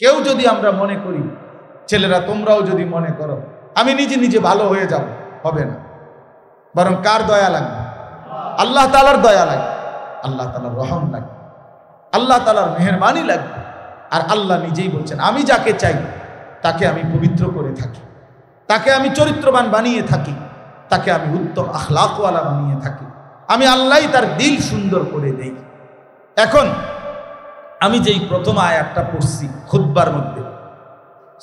কেউ যদি আমরা মনে করি, ছেলেরা তোমরাও যদি মনে করো আমি নিজে নিজে ভালো হয়ে যাব, হবে না। বরং কার দয়া লাগবে? আল্লাহ তাআলার দয়া লাগবে, আল্লাহ তাআলার রহম লাগবে, আল্লাহ তাআলার মেহেরবানি লাগবে। আর আল্লাহ নিজেই বলছেন, আমি যাকে চাই তাকে আমি পবিত্র করে থাকি, তাকে আমি চরিত্রবান বানিয়ে থাকি, তাকে আমি উত্তম আখলাকওয়ালা বানিয়ে থাকি। আমি আল্লাহই তার দিল সুন্দর করে দেই। এখন আমি যেই প্রথম আয়াতটা পড়ছি খুতবার মধ্যে,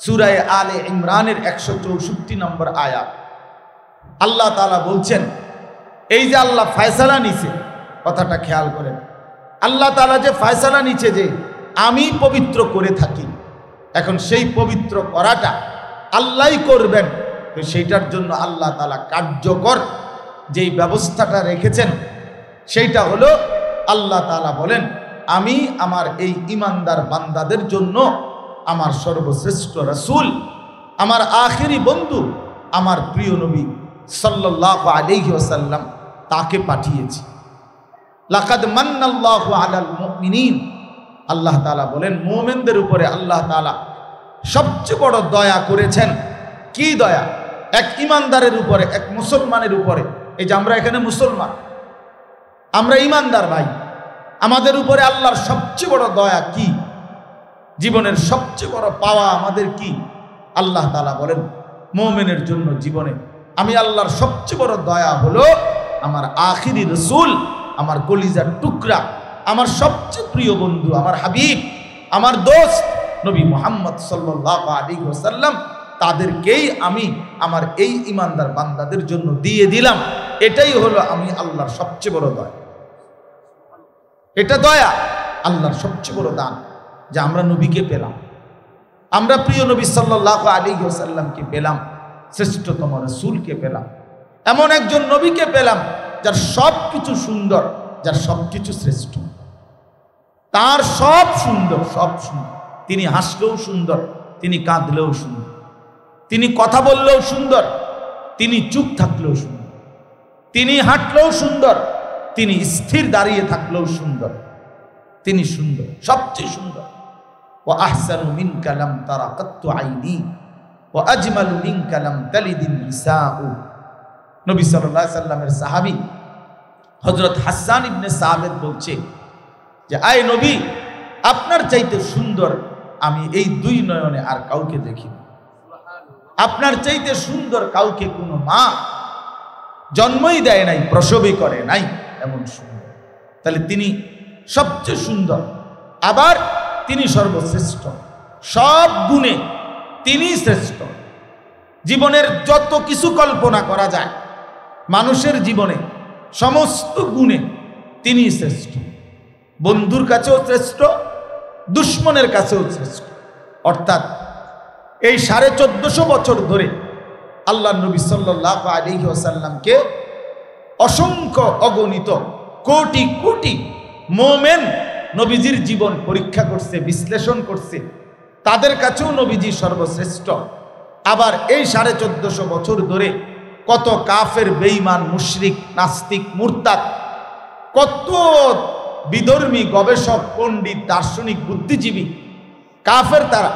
সূরা আলে ইমরানের 164 নম্বর আয়াত, আল্লাহ তাআলা বলছেন, এই যে আল্লাহ ফয়সালা নিছে, কথাটা খেয়াল করেন, আল্লাহ তাআলা যে ফয়সালা নিছে যে আমি পবিত্র করে থাকি, এখন সেই পবিত্র করাটা আল্লাহই করবেন। তো সেইটার জন্য আল্লাহ তাআলা কার্যকর যেই ব্যবস্থাটা রেখেছেন সেইটা হলো, আল্লাহ তাআলা বলেন, আমি আমার এই ঈমানদার বান্দাদের জন্য আমার সর্বশ্রেষ্ঠ রাসূল, আমার আখেরি বন্ধু, আমার প্রিয় নবী সাল্লাল্লাহু আলাইহি ওয়াসাল্লাম তাকে পাঠিয়েছি। লাকাদ মান্নাল্লাহু আলাল মুমিনিন, আল্লাহ তাআলা বলেন মুমিনদের উপরে আল্লাহ তাআলা সবচেয়ে বড় দয়া করেছেন। কি দয়া? এক ঈমানদারের উপরে, এক মুসলমানের উপরে। এই যে আমরা এখানে মুসলমান, আমরা ঈমানদার ভাই, আমাদের উপরে আল্লাহর সবচেয়ে বড় দয়া কি? জীবনের সবচেয়ে বড় পাওয়া আমাদের কি? আল্লাহ তাআলা বলেন মুমিনের জন্য জীবনে আমি আল্লাহর সবচেয়ে বড় দয়া হলো আমার আখিরি রাসূল, আমার কলিজার টুকরা, আমার সবচেয়ে প্রিয় বন্ধু, আমার হাবিব, আমার দোস্ত নবী মুহাম্মদ সাল্লাল্লাহু আলাইহি ওয়াসাল্লাম, তাদেরকেই আমি আমার এই ঈমানদার বান্দাদের জন্য দিয়ে দিলাম। এটাই হলো আমি আল্লাহর সবচেয়ে বড় দয়া। এটা দয়া, আল্লাহর সবচেয়ে বড় দান যে আমরা নবীকে পেলাম, আমরা প্রিয় নবী সাল্লাল্লাহু আলাইহি ওয়াসাল্লামকে পেলাম, শ্রেষ্ঠতম রাসূলকে পেলাম, এমন একজন নবীকে পেলাম যার সব কিছু সুন্দর, যার সব কিছু শ্রেষ্ঠ, তার সব সুন্দর, সব সুন্দর। তিনি হাসলেও সুন্দর, তিনি কাঁদলেও সুন্দর, তিনি কথা বললেও সুন্দর, তিনি চুপ থাকলেও সুন্দর, তিনি হাঁটলেও সুন্দর, তিনি স্থির দাঁড়িয়ে থাকলেও সুন্দর, তিনি সুন্দর, সবচেয়ে সুন্দর। ওয়া আহসানু মিনকা লাম তারা কাত্তু আইনি ওয়া আজমালু মিনকা লাম তালিদিন নিসাউ। নবী সাল্লাল্লাহু আলাইহি সাল্লামের সাহাবী হযরত হাসান ইবনে সাবিত বলছে যে, আয় নবী, আপনার চাইতে সুন্দর আমি এই দুই নয়নে আর কাউকে দেখিনি। আপনার চাইতে সুন্দর কাউকে কোনো মা জন্মই দেয় নাই, প্রসবই করে নাই, এমন সুন্দর। তাহলে তিনি সবচেয়ে সুন্দর, আবার তিনি সর্বশ্রেষ্ঠ, সব গুণে তিনি শ্রেষ্ঠ। জীবনের যত কিছু কল্পনা করা যায় মানুষের জীবনে, সমস্ত গুণে তিনি শ্রেষ্ঠ। বন্ধুর কাছেও শ্রেষ্ঠ, দুশ্মনের কাছেও শ্রেষ্ঠ। অর্থাৎ এই 1450 বছর ধরে আল্লাহ নবী সাল্লাল্লাহু আলাইহি ওয়াসাল্লামকে অসংখ্য অগণিত কোটি কোটি মুমিন নবীজির জীবন পরীক্ষা করছে, বিশ্লেষণ করছে, তাদের কাছেও নবীজি সর্বশ্রেষ্ঠ। আবার এই 1450 বছর ধরে কত কাফের, বেঈমান, মুশরিক, নাস্তিক, মুরতাদ, কত বিধর্মী, গবেষক, পণ্ডিত, দার্শনিক, বুদ্ধিজীবী, কাফের তারা,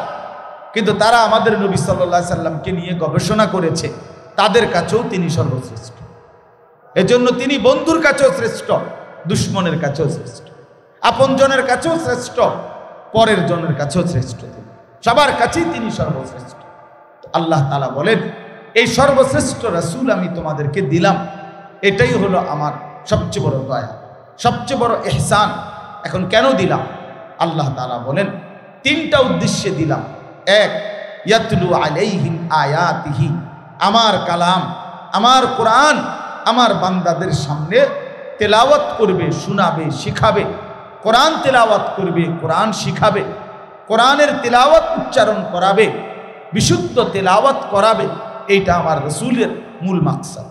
কিন্তু তারা আমাদের নবী সাল্লাল্লাহু আলাইহি সাল্লামকে নিয়ে গবেষণা করেছে, তাদের কাছেও তিনি সর্বশ্রেষ্ঠ। এজন্য তিনি বন্ধুর কাছেও শ্রেষ্ঠ, দুশ্মনের কাছেও শ্রেষ্ঠ, আপনজনের কাছেও শ্রেষ্ঠ, পরের জনের কাছেও শ্রেষ্ঠ, সবার কাছেই তিনি সর্বশ্রেষ্ঠ। আল্লাহ তাআলা বলেন, এই সর্বশ্রেষ্ঠ রাসূল আমি তোমাদেরকে দিলাম, এটাই হলো আমার সবচেয়ে বড় দয়া, সবচেয়ে বড় ইহসান। এখন কেন দিলাম? আল্লাহ তাআলা বলেন 3টা উদ্দেশ্যে দিলাম। এক, ইয়াতলু আলাইহিম আয়াতিহি, আমার কালাম, আমার কোরআন আমার বান্দাদের সামনে তেলাওয়াত করবে, শোনাবে, শিখাবে। কোরআন তেলাওয়াত করবে, কোরআন শিখাবে, কোরআনের তেলাওয়াত উচ্চারণ করাবে, বিশুদ্ধ তেলাওয়াত করাবে। এইটা আমার রাসূলের মূল মাকসাদ।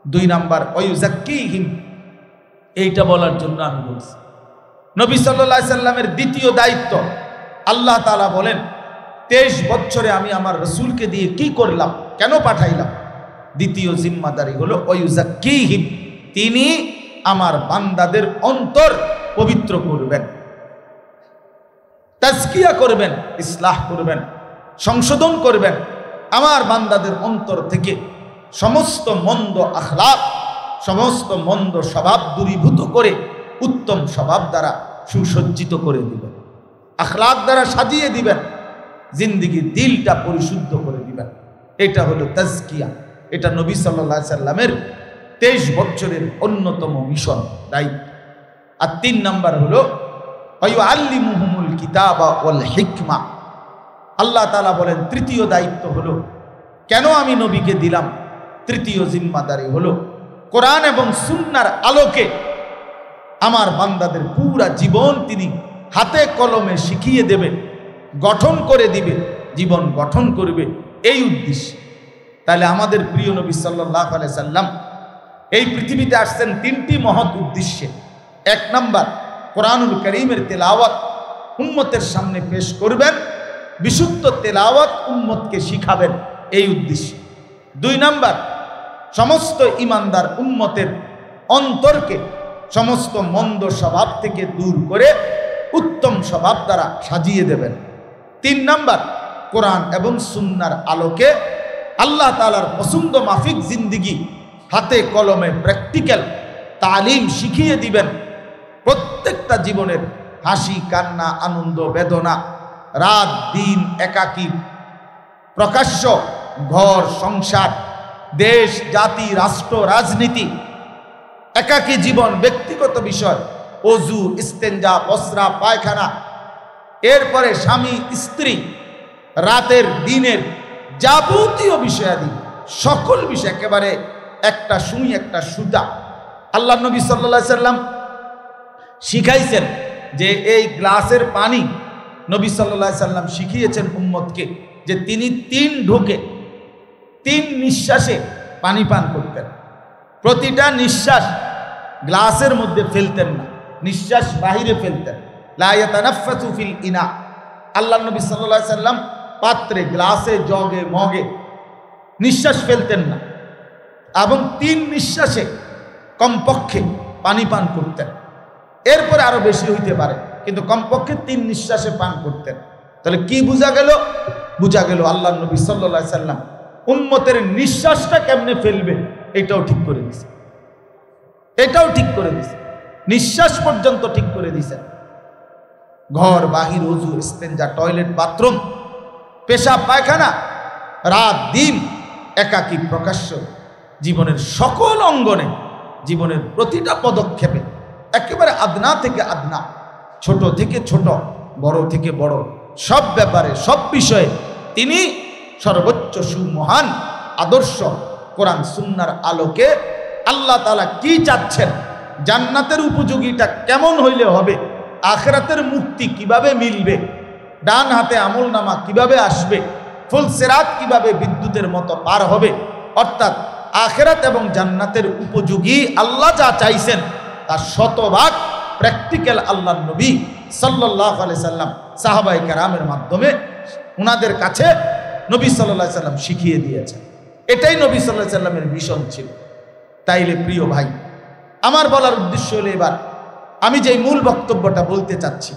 2 নাম্বার, ওয়ায়ুযাক্কিহিম, এইটা বলার জন্য আমি বলছি। নবী সাল্লাল্লাহু আলাইহি সাল্লামের দ্বিতীয় দায়িত্ব, আল্লাহ তাআলা বলেন 23 বছরে আমি আমার রাসূলকে দিয়ে কি করলাম, কেন পাঠাইলাম? দ্বিতীয় জিম্মাদারি হলো ওয়ায়ুযাক্কিহিম, তিনি আমার বান্দাদের অন্তর পবিত্র করবেন। তাজকিয়া করবেন, ইসলাহ করবেন, সংশোধন করবেন। আমার বান্দাদের অন্তর থেকে সমস্ত মন্দ আখলাক, সমস্ত মন্দ স্বভাব দূরীভূত করে উত্তম স্বভাব দ্বারা সুসজ্জিত করে দিবেন, আখলাক দ্বারা সাজিয়ে দিবেন, জিন্দিগির দিলটা পরিশুদ্ধ করে দিবেন। এটা হলো তাজকিয়া। এটা নবী সাল্লাল্লাহু আলাইহি সাল্লামের 23 বছরের অন্যতম মিশন, দায়িত্ব। আর 3 নাম্বার হলো ওয়ায়ুআল্লিমুহুমুল কিতাবা ওয়াল হিকমা। আল্লাহ তাআলা বলেন তৃতীয় দায়িত্ব হলো, কেন আমি নবীকে দিলাম, তৃতীয় জিম্মাদারি হলো কোরআন এবং সুন্নাহর আলোকে আমার বান্দাদের পুরা জীবন তিনি হাতে কলমে শিখিয়ে দেবে, গঠন করে দিবে, জীবন গঠন করবে, এই উদ্দেশ্যে। তাহলে আমাদের প্রিয় নবী সাল্লাল্লাহু আলাইহি সাল্লাম এই পৃথিবীতে আসছেন 3টি মহৎ উদ্দেশ্যে। 1 নাম্বার, কোরআনুল কারীমের তেলাওয়াত উম্মতের সামনে পেশ করবেন, বিশুদ্ধ তেলাওয়াত উম্মতকে শিখাবেন, এই উদ্দেশ্যে। 2 নাম্বার, সমস্ত ইমানদার উম্মতের অন্তরকে সমস্ত মন্দ স্বভাব থেকে দূর করে উত্তম স্বভাব দ্বারা সাজিয়ে দেবেন। 3 নাম্বার, কোরআন এবং সুন্নাহর আলোকে আল্লাহ তাআলার পছন্দ মাফিক জিন্দিগি হাতে কলমে প্র্যাকটিক্যাল তালিম শিখিয়ে দিবেন। প্রত্যেকটা জীবনের হাসি কান্না আনন্দ বেদনা, রাত দিন একাকী, প্রকাশ্য ঘর সংসার, দেশ জাতি রাষ্ট্র রাজনীতি, একাকী জীবন, ব্যক্তিগত বিষয়, ওযু ইস্তেঞ্জা বসরা পায়খানা, এরপরে স্বামী স্ত্রী, রাতের দিনের যাবতীয় বিষয়াদি, সকল বিষয় একেবারে একটা সুই একটা সুতা। আল্লাহ নবী সাল্লাল্লাহু আলাইহি সাল্লাম শিখাইছেন যে এই গ্লাসের পানি, নবী সাল্লাল্লাহু আলাইহি সাল্লাম শিখিয়েছেন উম্মতকে যে তিনি 3 ঢোকে 3 নিঃশ্বাসে পানি পান করতেন। প্রতিটা নিঃশ্বাস গ্লাসের মধ্যে ফেলতেন না, নিঃশ্বাস বাহিরে ফেলতেন। লা ইয়াতানাফাসু ফিল ইনা। আল্লাহ নবী সাল্লাল্লাহু আলাইহি সাল্লাম পাত্রে, গ্লাসে, জগে, মগে নিঃশ্বাস ফেলতেন না এবং 3 নিঃশ্বাসে কমপক্ষে পানি পান করতেন। এরপরে আরো বেশি হইতে পারে, কিন্তু কমপক্ষে 3 নিঃশ্বাসে পান করতেন। তাহলে কি বোঝা গেল? বোঝা গেল আল্লাহ নবী সাল্লাল্লাহু আলাইহি সাল্লাম উম্মতের নিঃশ্বাসটা কেমনে ফেলবে এটাও ঠিক করে দিয়েছে, এটাও ঠিক করে দিয়েছে, নিঃশ্বাস পর্যন্ত ঠিক করে দিয়েছে। ঘর বাহির, ওযু ইস্তেঞ্জা, টয়লেট বাথরুম, পেশাব পায়খানা, রাত দিন একাকী প্রকাশ্য, জীবনের সকল অঙ্গনে, জীবনের প্রতিটা পদক্ষেপে, একেবারে আদনা থেকে আদনা, ছোট থেকে ছোট, বড় থেকে বড়, সব ব্যাপারে সব বিষয়ে তিনি সর্বোচ্চ সুমহান আদর্শ কোরআন সুন্নাহর আলোকে আল্লাহ তাআলা কি চাচ্ছেন, জান্নাতের উপযোগীটা কেমন হইলে হবে, আখিরাতের মুক্তি কিভাবে মিলবে, ডান হাতে আমলনামা কিভাবে আসবে, ফুল সিরাত কিভাবে বিদ্যুতের মতো পার হবে, অর্থাৎ আখিরাত এবং জান্নাতের উপযোগী আল্লাহ যা চাইছেন তার শতভাগ প্র্যাকটিক্যাল আল্লাহর নবী সাল্লাল্লাহু আলাইহি সাল্লাম সাহাবায়ে কেরামের মাধ্যমে উনাদের কাছে নবী সাল্লাল্লাহু আলাইহি সাল্লাম শিখিয়ে দিয়েছেন। এটাই নবী সাল্লাল্লাহু আলাইহি সাল্লামের মিশন ছিল। তাইলে প্রিয় ভাই, আমার বলার উদ্দেশ্য হলো, এবার আমি যে মূল বক্তব্যটা বলতে চাচ্ছি,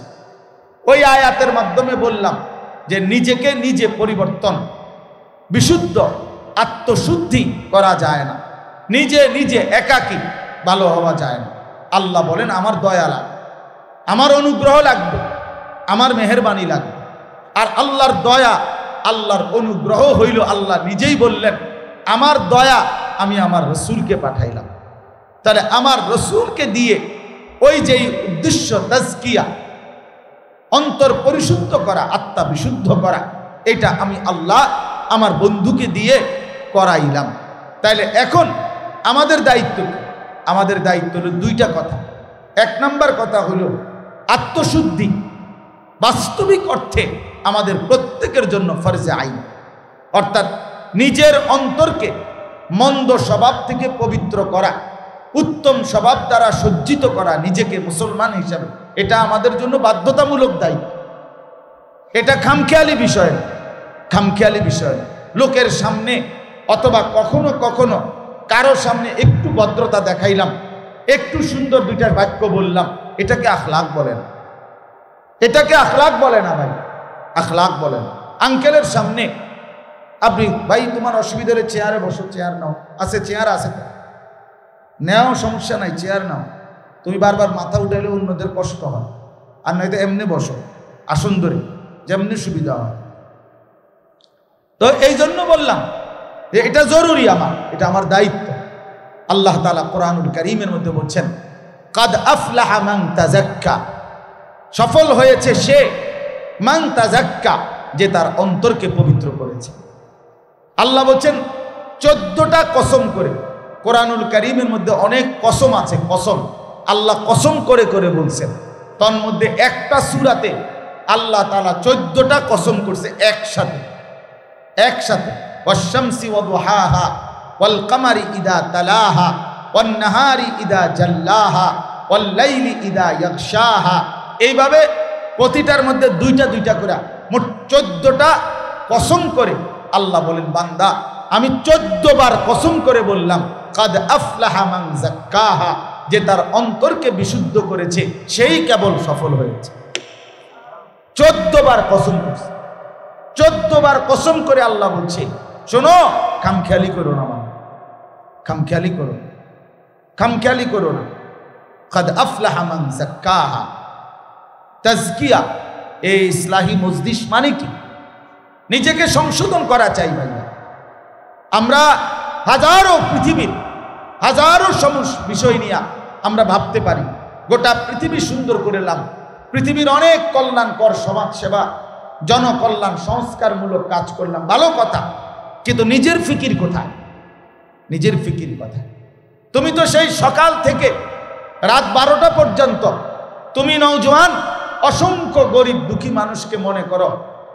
ওই আয়াতের মাধ্যমে বললাম যে নিজেকে নিজে পরিবর্তন, বিশুদ্ধ আত্মশুদ্ধি করা যায় না, নিজে নিজে একাকী ভালো হওয়া যায় না। আল্লাহ বলেন আমার দয়া লাগবে, আমার অনুগ্রহ লাগবে, আমার মেহেরবানি লাগবে। আর আল্লাহর দয়া, আল্লাহর অনুগ্রহ হইল, আল্লাহ নিজেই বললেন আমার দয়া আমি আমার রসুলকে পাঠাইলাম। তাহলে আমার রসুলকে দিয়ে ওই যেই উদ্দেশ্য তাজকিয়া, অন্তর পরিশুদ্ধ করা, আত্মা বিশুদ্ধ করা, এটা আমি আল্লাহ আমার বন্ধুকে দিয়ে করাইলাম। তাইলে এখন আমাদের দায়িত্ব কি? আমাদের দায়িত্ব হলো 2টা কথা। 1 নাম্বার কথা হলো আত্মশুদ্ধি বাস্তবিক অর্থে আমাদের প্রত্যেকের জন্য ফরজে আইন, অর্থাৎ নিজের অন্তরকে মন্দ স্বভাব থেকে পবিত্র করা, উত্তম স্বভাব দ্বারা সজ্জিত করা নিজেকে মুসলমান হিসাবে, এটা আমাদের জন্য বাধ্যতামূলক দায়িত্ব। এটা খামখেয়ালি বিষয় না, খামখেয়ালি বিষয় না। লোকের সামনে অথবা কখনো কখনো কারো সামনে একটু ভদ্রতা দেখাইলাম, একটু সুন্দর 2টা বাক্য বললাম, এটাকে আখলাক বলে না। এটাকে আখলাক বলে না ভাই, আখলাক বলে না। আঙ্কেলের সামনে আপনি ভাই তোমার অসুবিধা হলে চেয়ারে বসো, চেয়ার নাও, আছে চেয়ার আছে, নেও সমস্যা নাই, চেয়ার নাও। তুমি বারবার মাথা উঠাইলে অন্যদের কষ্ট হয়, আর নয়তো এমনি বসো আসন ধরে, যেমনি সুবিধা হয়। তো এই জন্য বললাম যে এটা জরুরি, এটা আমার দায়িত্ব। আল্লাহ তাআলা কোরআনুল কারীমের মধ্যে বলছেন কাদ আফলাহা মান তাযাক্কা, সফল হয়েছে সে, মান তাযাক্কা, যে তার অন্তরকে পবিত্র করেছে। আল্লাহ বলছেন 14টা কসম করে, কোরআনুল কারীমের মধ্যে অনেক কসম আছে, কসম আল্লাহ কসম করে করে বলছেন। তার মধ্যে একটা সূরাতে আল্লাহ তাআলা 14টা কসম করছে একসাথে, একসাথে। ওয়াশ-শামসি ওয়া দুহাহা ওয়াল কামারি ইদা তালাহা ওয়ান নাহারি ইদা জাল্লাহা ওয়াল লাইলি ইদা ইয়াগশাহা, এইভাবে প্রতিটার মধ্যে দুইটা দুইটা করে মোট 14টা কসম করে আল্লাহ বলেন বান্দা আমি 14 বার কসম করে বললাম কাদ আফলাহা মান যাক্কাহা, যে তার অন্তরকে বিশুদ্ধ করেছে সেই কেবল সফল হয়েছে। 14 বার কসম করছে, 14 বার কসম করে আল্লাহ বলছে শোনো, খামখেয়ালি করো না, খামখেয়ালি করো, খামখেয়ালি করো না। কাদ আফলাহা মান যাক্কাহা, তাজকিয়া, এই ইসলাহি মজলিস মানে কি? নিজেকে সংশোধন করা চাই ভাইয়া। আমরা হাজারো পৃথিবীর হাজারো বিষয় নিয়ে আমরা ভাবতে পারি, গোটা পৃথিবী সুন্দর করলাম, পৃথিবীর অনেক কল্যাণকর সমাজ সেবা, জনকল্যাণ সংস্কারমূলক কাজ করলাম, ভালো কথা, কিন্তু নিজের ফিকির কোথায়? নিজের ফিকির কোথায়? তুমি তো সেই সকাল থেকে রাত 12টা পর্যন্ত তুমি নওজোয়ান অসংখ্য গরিব দুঃখী মানুষকে মনে করো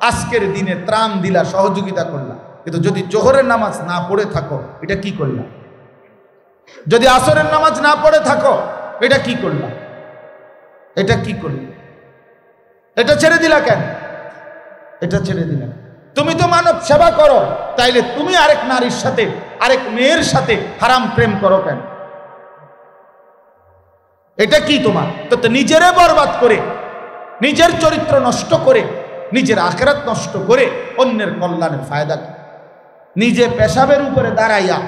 আজকের দিনে ত্রাণ দিলা, সহযোগিতা করলা, কিন্তু যদি জোহরের নামাজ না পড়ে থাকো এটা কি করলা? যদি আসরের নামাজ না পড়ে থাকো এটা কি করলা? এটা কি করলা? এটা ছেড়ে দিলা কেন? এটা ছেড়ে দিলা? তুমি তো মানব সেবা করো, তাইলে তুমি আরেক নারীর সাথে, আরেক মেয়ের সাথে হারাম প্রেম করো কেন? এটা কি তোমার? তো নিজেরে বরবাদ করে, নিজের চরিত্র নষ্ট করে, নিজের আখিরাত নষ্ট করে অন্যের কল্যাণের ফায়দা কি? নিজে পেশাবের উপরে দাঁড়াইয়া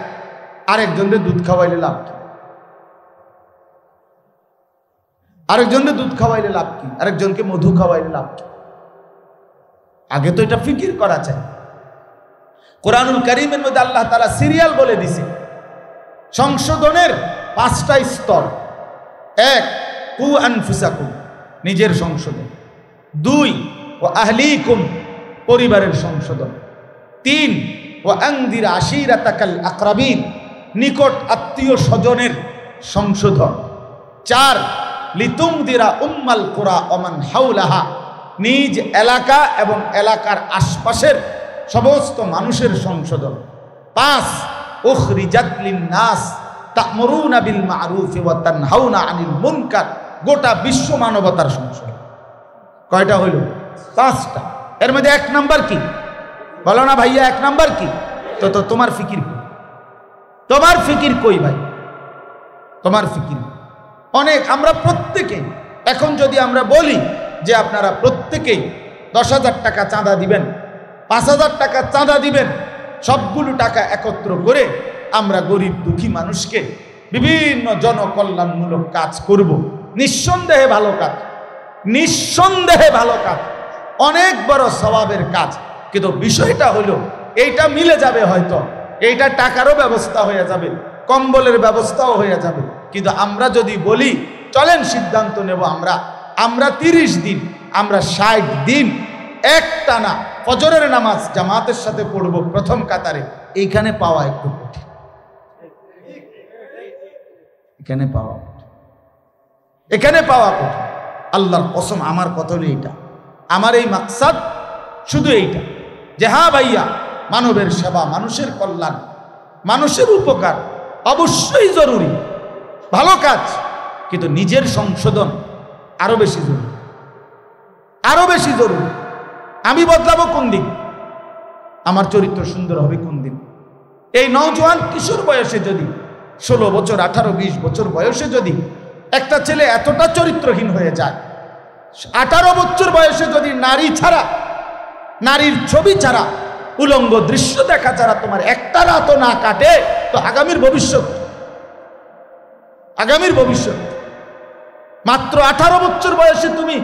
আরেকজনকে দুধ খাওয়াইলে লাভ কি? আরেকজনকে দুধ খাওয়াইলে লাভ কি? আরেকজনকে মধু খাওয়াইলে লাভ কি? আগে তো এটা ফিকির করা চাই। কোরআনুল কারীমের মধ্যে আল্লাহ তাআলা সিরিয়াল বলে দিছে সংশোধনের 5টা স্তর। 1 কু আনফুসাকুম, নিজের সংশোধন। 2 ওয়া আহলিকুম, পরিবারের সংশোধন। 3 ওয়া আনদির আশিরাতাকাল আকরাবিন, নিকট আত্মীয় স্বজনের সংশোধন। 4 লিতুমদিরা উম্মাল কুরা ওমান হাওলাহা, নিজ এলাকা এবং এলাকার আশপাশের সমস্ত মানুষের সংশোধন। 5 উখরিজাত লিন-নাস তা'মুরুনা বিল মা'রুফি ওয়া তানহাউনা আনিল মুনকার, গোটা বিশ্ব মানবতার সংশোধন। কয়টা হইল? 5টা। এর মধ্যে 1 নাম্বার কি? বলো না ভাইয়া, 1 নাম্বার কি? তো তোমার ফিকির কি? তোমার ফিকির কই ভাই? তোমার ফিকির অনেক। আমরা প্রত্যেকে এখন যদি আমরা বলি যে আপনারা প্রত্যেকেই 10,000 টাকা চাঁদা দিবেন, 5,000 টাকা চাঁদা দিবেন, সবগুলো টাকা একত্র করে আমরা গরিব দুঃখী মানুষকে বিভিন্ন জনকল্যাণমূলক কাজ করব, নিঃসন্দেহে ভালো কাজ, নিঃসন্দেহে ভালো কাজ, অনেক বড় সওয়াবের কাজ। কিন্তু বিষয়টা হলো এইটা মিলে যাবে, হয়তো এইটা টাকারও ব্যবস্থা হয়ে যাবে, কম্বলের ব্যবস্থাও হয়ে যাবে, কিন্তু আমরা যদি বলি চলেন সিদ্ধান্ত নেব আমরা 30 দিন, আমরা 60 দিন একটানা ফজরের নামাজ জামাতের সাথে পড়ব প্রথম কাতারে, এইখানে পাওয়া একটু কঠিন, এখানে পাওয়া কঠিন। আল্লাহর কসম, আমার কথা হলো এইটা, আমার এই মাকসাদ শুধু এইটা যে হ্যাঁ ভাইয়া, মানবের সেবা, মানুষের কল্যাণ, মানুষের উপকার অবশ্যই জরুরি, ভালো কাজ, কিন্তু নিজের সংশোধন আরো বেশি জরুরি, আরো বেশি জরুরি। আমি বদলাবো কোন দিন? আমার চরিত্র সুন্দর হবে কোন দিন? এই নওজোয়ান কিশোর বয়সে যদি 16 বছর, 18, 20 বছর বয়সে যদি একটা ছেলে এতটা চরিত্রহীন হয়ে যায়, 18 বছর বয়সে যদি নারী ছাড়া, নারীর ছবি ছাড়া, উলঙ্গ দৃশ্য দেখা ছাড়া তোমার একটা রাতও না কাটে, তো আগামীর ভবিষ্যৎ মাত্র 18 বছর বয়সে তুমি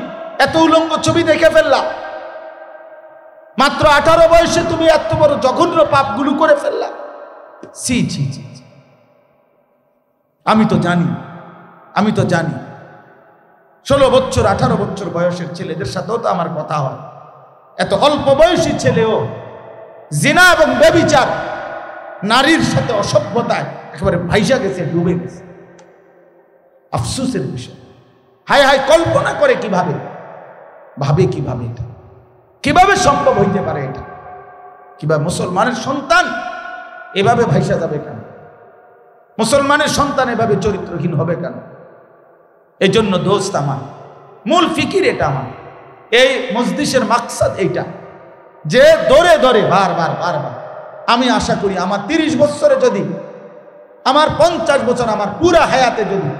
এত উলঙ্গ ছবি দেখে ফেললা, মাত্র 18 বয়সে তুমি এত বড় জঘন্য পাপগুলো করে ফেললা। ছি ছি ছি, আমি তো জানি 16 বছর 18 বছর বয়সের ছেলেদের সাথেও তো আমার কথা হয়। এত অল্প বয়সী ছেলেও জিনা এবং ব্যভিচার, নারীর সাথে অসভ্যতায় একেবারে ভাইসা গেছে, ডুবে গেছে। আফসোসের বিষয়। হায় হায়, কল্পনা করে কিভাবে এটা কিভাবে সম্ভব হইতে পারে? এটা কিভাবে মুসলমানের সন্তান এভাবে ভাইসা যাবে কেন? মুসলমানের সন্তান এভাবে চরিত্রহীন হবে কেন? এই জন্য দোস্ত, আমার মূল ফিকির এটা, আমার এই মজলিসের মাকসাদ এইটা, যে দরে দরে বারবার আমি আশা করি আমার 30 বছরে যদি, আমার 50 বছর, আমার পুরা হায়াতে যদি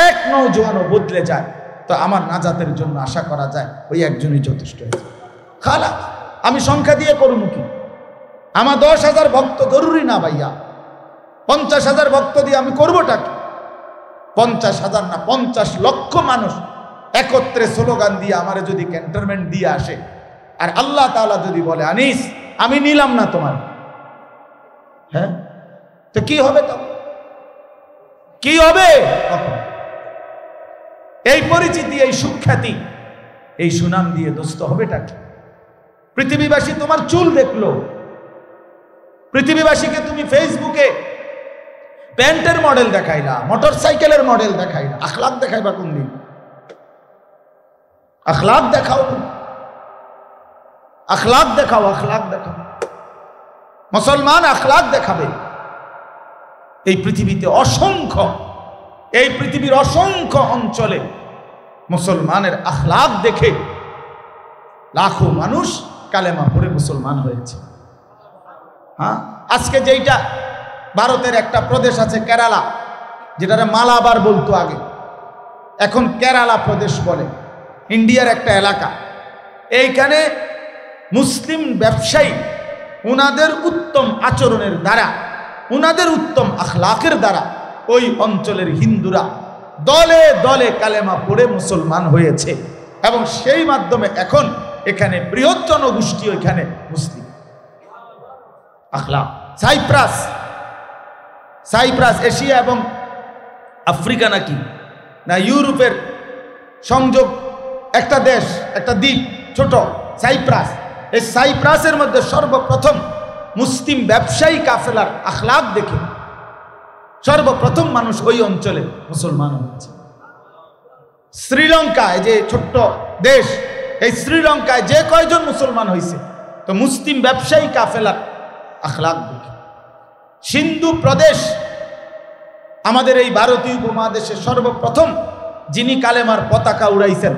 এক নওজোয়ানও বদলে যায়, তো আমার নাজাতের জন্য আশা করা যায় ওই একজনই যথেষ্ট হয়েছে। খালা আমি সংখ্যা দিয়ে করুন কি? আমার 10,000 ভক্ত জরুরি না ভাইয়া, 50,000 ভক্ত দিয়ে আমি করবোটা কি? 50,000 না 50 লক্ষ মানুষ একত্রে স্লোগান দিয়ে আমারে যদি ক্যান্টনমেন্ট দিয়ে আসে, আর আল্লাহ তাআলা যদি বলে আনিস আমি নিলাম না তোমার, হ্যাঁ, তো কি হবে? তখন কি হবে? এই পরিচিতি, এই সুখ্যাতি, এই সুনাম দিয়ে দোস্ত হবেটা কি? পৃথিবীবাসী তোমার চুল দেখলো, পৃথিবীবাসীকে তুমি ফেসবুকে প্যান্টের মডেল দেখাইলা, মোটর সাইকেলের মডেল দেখাইলা, আখলাক দেখাইবা কোন দিন? আখলাক দেখাও, আখলাক দেখাও। মুসলমান আখলাক দেখাবে। এই পৃথিবীতে এই পৃথিবীর অসংখ্য অঞ্চলে মুসলমানের আখলাক দেখে লাখো মানুষ কালেমা পড়ে মুসলমান হয়েছে। হ্যাঁ, আজকে যেইটা ভারতের একটা প্রদেশ আছে কেরালা, যেটারে মালাবার বলতো আগে, এখন কেরালা প্রদেশ বলে, ইন্ডিয়ার একটা এলাকা। এইখানে মুসলিম ব্যবসায়ী উনাদের উত্তম আচরণের দ্বারা, উনাদের উত্তম আখলাকের দ্বারা ওই অঞ্চলের হিন্দুরা দলে দলে কালেমা পড়ে মুসলমান হয়েছে, এবং সেই মাধ্যমে এখন এখানে বৃহৎ জনগোষ্ঠী এখানে মুসলিম। আখলাক। সাইপ্রাস এশিয়া এবং আফ্রিকা নাকি না ইউরোপের সংযোগ একটা দেশ, একটা দ্বীপ, ছোট সাইপ্রাস। এই সাইপ্রাসের মধ্যে সর্বপ্রথম মুসলিম ব্যবসায়ী কাফেলার আখলাক দেখে সর্বপ্রথম মানুষ ওই অঞ্চলে মুসলমান হয়েছে। শ্রীলঙ্কায়, যে ছোট্ট দেশ, এই শ্রীলঙ্কায় যে কয়জন মুসলমান হয়েছে, তো মুসলিম ব্যবসায়ী কাফেলার আখলাক দেখে। সিন্ধু প্রদেশ, আমাদের এই ভারতীয় উপমহাদেশে সর্বপ্রথম যিনি কালেমার পতাকা উড়াইছেন,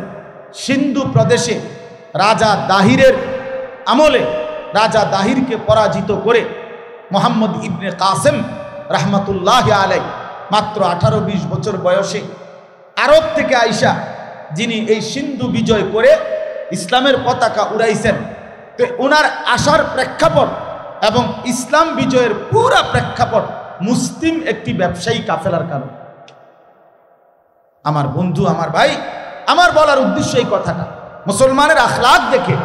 সিন্ধু প্রদেশে রাজা দাহিরের আমলে, রাজা দাহিরকে পরাজিত করে মোহাম্মদ ইবনে কাসেম রহমতুল্লাহ আলাই মাত্র 18-20 বছর বয়সে আরব থেকে আইসা যিনি এই সিন্ধু বিজয় করে ইসলামের পতাকা উড়াইছেন, তো ওনার আসার প্রেক্ষাপট এবং ইসলাম বিজয়ের পুরা প্রেক্ষাপট মুসলিম একটি ব্যবসায়ী কাফেলার কারণ। আমার বন্ধু, আমার ভাই, আমার বলার উদ্দেশ্য এই কথাটা, মুসলমানের আখলাক দেখে,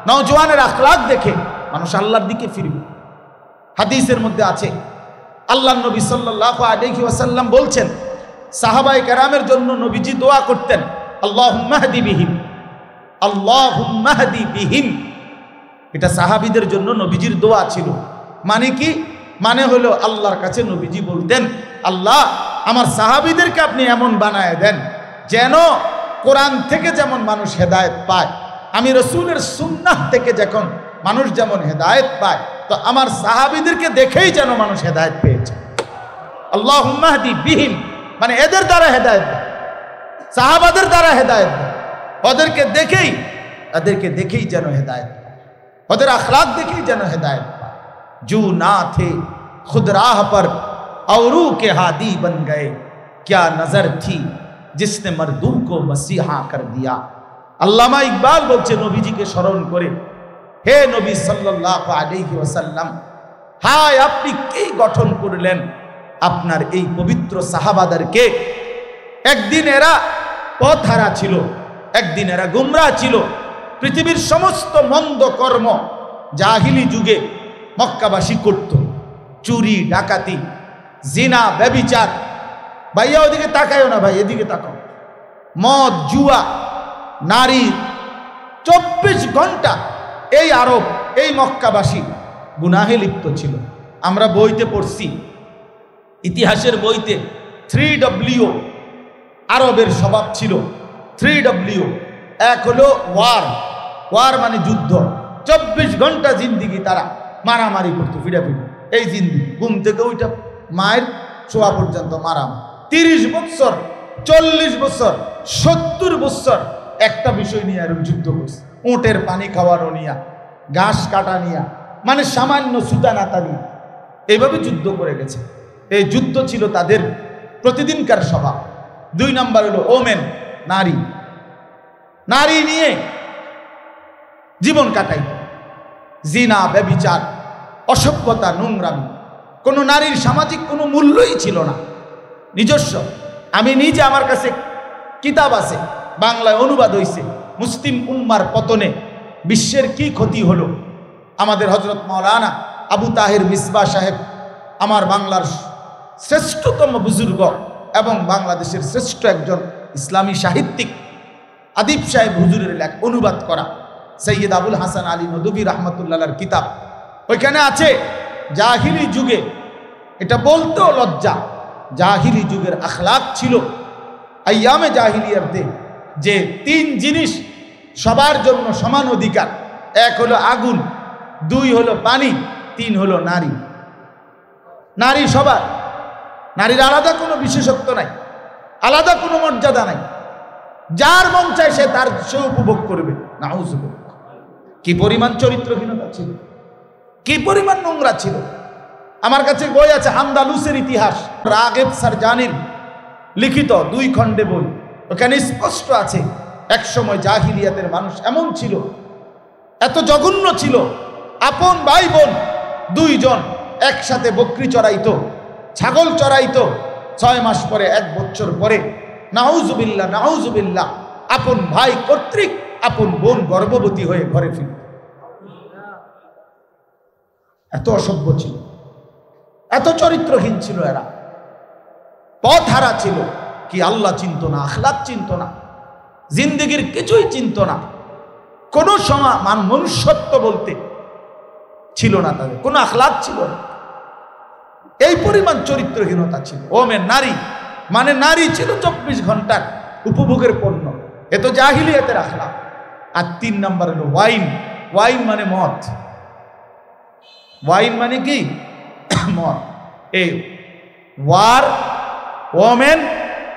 নওজওয়ানের আখলাক দেখে মানুষ আল্লাহর দিকে ফিরবে। হাদিসের মধ্যে আছে, আল্লাহর নবী সাল্লাল্লাহু আলাইহি ওয়াসাল্লাম বলছেন, সাহাবায়ে কেরামের জন্য নবীজি দোয়া করতেন, আল্লাহুম্মা হদি বিহিম, আল্লাহুম্মা হদি বিহিম। এটা সাহাবীদের জন্য নবীজির দোয়া ছিল। মানে কি? মানে হলো আল্লাহর কাছে নবীজি বলতেন, আল্লাহ আমার সাহাবীদেরকে আপনি এমন বানায় দেন যেন কোরআন থেকে যেমন মানুষ হেদায়েত পায়, আমি রাসূলের সুন্নাহ থেকে যখন মানুষ যেমন হেদায়েত পায়, তো আমার সাহাবীদেরকে দেখেই যেন মানুষ হেদায়েত পেয়েছে। আল্লাহুম্মা হদি বিহিম মানে এদের দ্বারা হেদায়েত দেয়, সাহাবাদের দ্বারা হেদায়েত দেয়, ওদেরকে দেখেই যেন হেদায়েত পায়, ওদের আখলাক দেখেই যেন হেদায়েত পায়। जो ना थे खुद राह पर औरों के हादी बन गए, क्या नजर थी जिसने मर्दू को मसीहा कर दिया। আল্লামা ইকবাল বলছে নবীজিকে স্মরণ করে, হে নবী সাল্লাল্লাহু আলাইহি ওয়াসাল্লাম, হায় আপনি কি গঠন করলেন আপনার এই পবিত্র সাহাবাদেরকে। একদিন এরা পথহারা ছিল, একদিন এরা গুমরাহ ছিল। পৃথিবীর সমস্ত মন্দ কর্ম জাহিলি যুগে মক্কাবাসী করত, চুরি ডাকাতি জিনা ব্যভিচার। ভাইয়া ওদিকে তাকায়ও না, ভাই এদিকে তাকাও। মদ জুয়া নারী 24 ঘন্টা এই আরব এই মক্কাবাসী গুনাহে লিপ্ত ছিল। আমরা বইতে পড়ছি, ইতিহাসের বইতে 3W আরবের স্বভাব ছিল। 3W, এক হলো ওয়ার মানে যুদ্ধ। 24 ঘন্টা জিন্দিগি তারা মারামারি করতো, ফিডাফিডি। এই জিন্দিগি ঘুম থেকে ওইটা মায়ের শোয়া পর্যন্ত মারাম। 30 বছর 40 বছর 70 বছর একটা বিষয় নিয়ে আর যুদ্ধ করছে। উটের পানি খাওয়ানো নিয়া, ঘাস কাটা নিয়া, মানে সামান্য সুতা নাতা নিয়ে এইভাবে যুদ্ধ করে গেছে। এই যুদ্ধ ছিল তাদের প্রতিদিনকার স্বভাব। 2 নাম্বার হলো ওমেন, নারী। নারী নিয়ে জীবন কাটাইত। জিনা ব্যভিচার অসভ্যতা নোংরামি, কোনো নারীর সামাজিক কোনো মূল্যই ছিল না নিজস্ব। আমি নিজে, আমার কাছে কিতাব আছে, বাংলায় অনুবাদ হয়েছে, মুসলিম উম্মার পতনে বিশ্বের কি ক্ষতি হলো। আমাদের হযরত মাওলানা আবু তাহের মিসবাহ সাহেব, আমার বাংলার শ্রেষ্ঠতম বুজুর্গ এবং বাংলাদেশের শ্রেষ্ঠ একজন ইসলামী সাহিত্যিক আদিব সাহেব হুজুরের লেখা অনুবাদ করা সৈয়দ আবুল হাসান আলী নদভী রাহমাতুল্লাহর কিতাব। ওইখানে আছে জাহিলি যুগে, এটা বলতেও লজ্জা, জাহিলি যুগের আখলাক ছিল আইয়ামে জাহিলিয়াতে যে 3 জিনিস সবার জন্য সমান অধিকার। 1 হলো আগুন, 2 হলো পানি, 3 হলো নারী। নারী সবার, নারীর আলাদা কোনো বিশেষত্ব নাই, আলাদা কোনো মর্যাদা নাই। যার মন চায় সে উপভোগ করবে। নাউজুবিল্লাহ। কি পরিমাণ চরিত্রহীনতা ছিল, কি পরিমাণ নোংরা ছিল। আমার কাছে বই আছে আন্দালুসের ইতিহাস, রাগেব সারজানির লিখিত 2 খণ্ডে বই। ওখানে স্পষ্ট আছে এক সময় জাহিলিয়াতের মানুষ এমন ছিল, এত জঘন্য ছিল, আপন ভাই বোন 2 জন একসাথে বকরি চড়াইতো, ছাগল চড়াইতো। 6 মাস পরে, 1 বছর পরে, নাউজুবিল্লাহ নাউজুবিল্লাহ, আপন ভাই কর্তৃক আপন বোন গর্ভবতী হয়ে ঘরে ফিরত। এত অসভ্য ছিল, এত চরিত্রহীন ছিল এরা, পথহারা ছিল। কি আল্লাহ চিনত না, আখলাক চিনত না, জিন্দেগির কিছুই চিনত না। কোনো মনুষ্যত্ব বলতে ছিল না তাদের, কোনো আখলাক ছিল না। এই পরিমাণ চরিত্রহীনতা ছিল। ওমেন, নারী মানে নারী ছিল 24 ঘন্টার উপভোগের পণ্য। এ তো জাহিলিয়াতের আখলাক। আর 3 নাম্বার হলো ওয়াইন। ওয়াইন মানে মদ। ওয়াইন মানে কি? মদ। এই ওয়ার, ওমেন,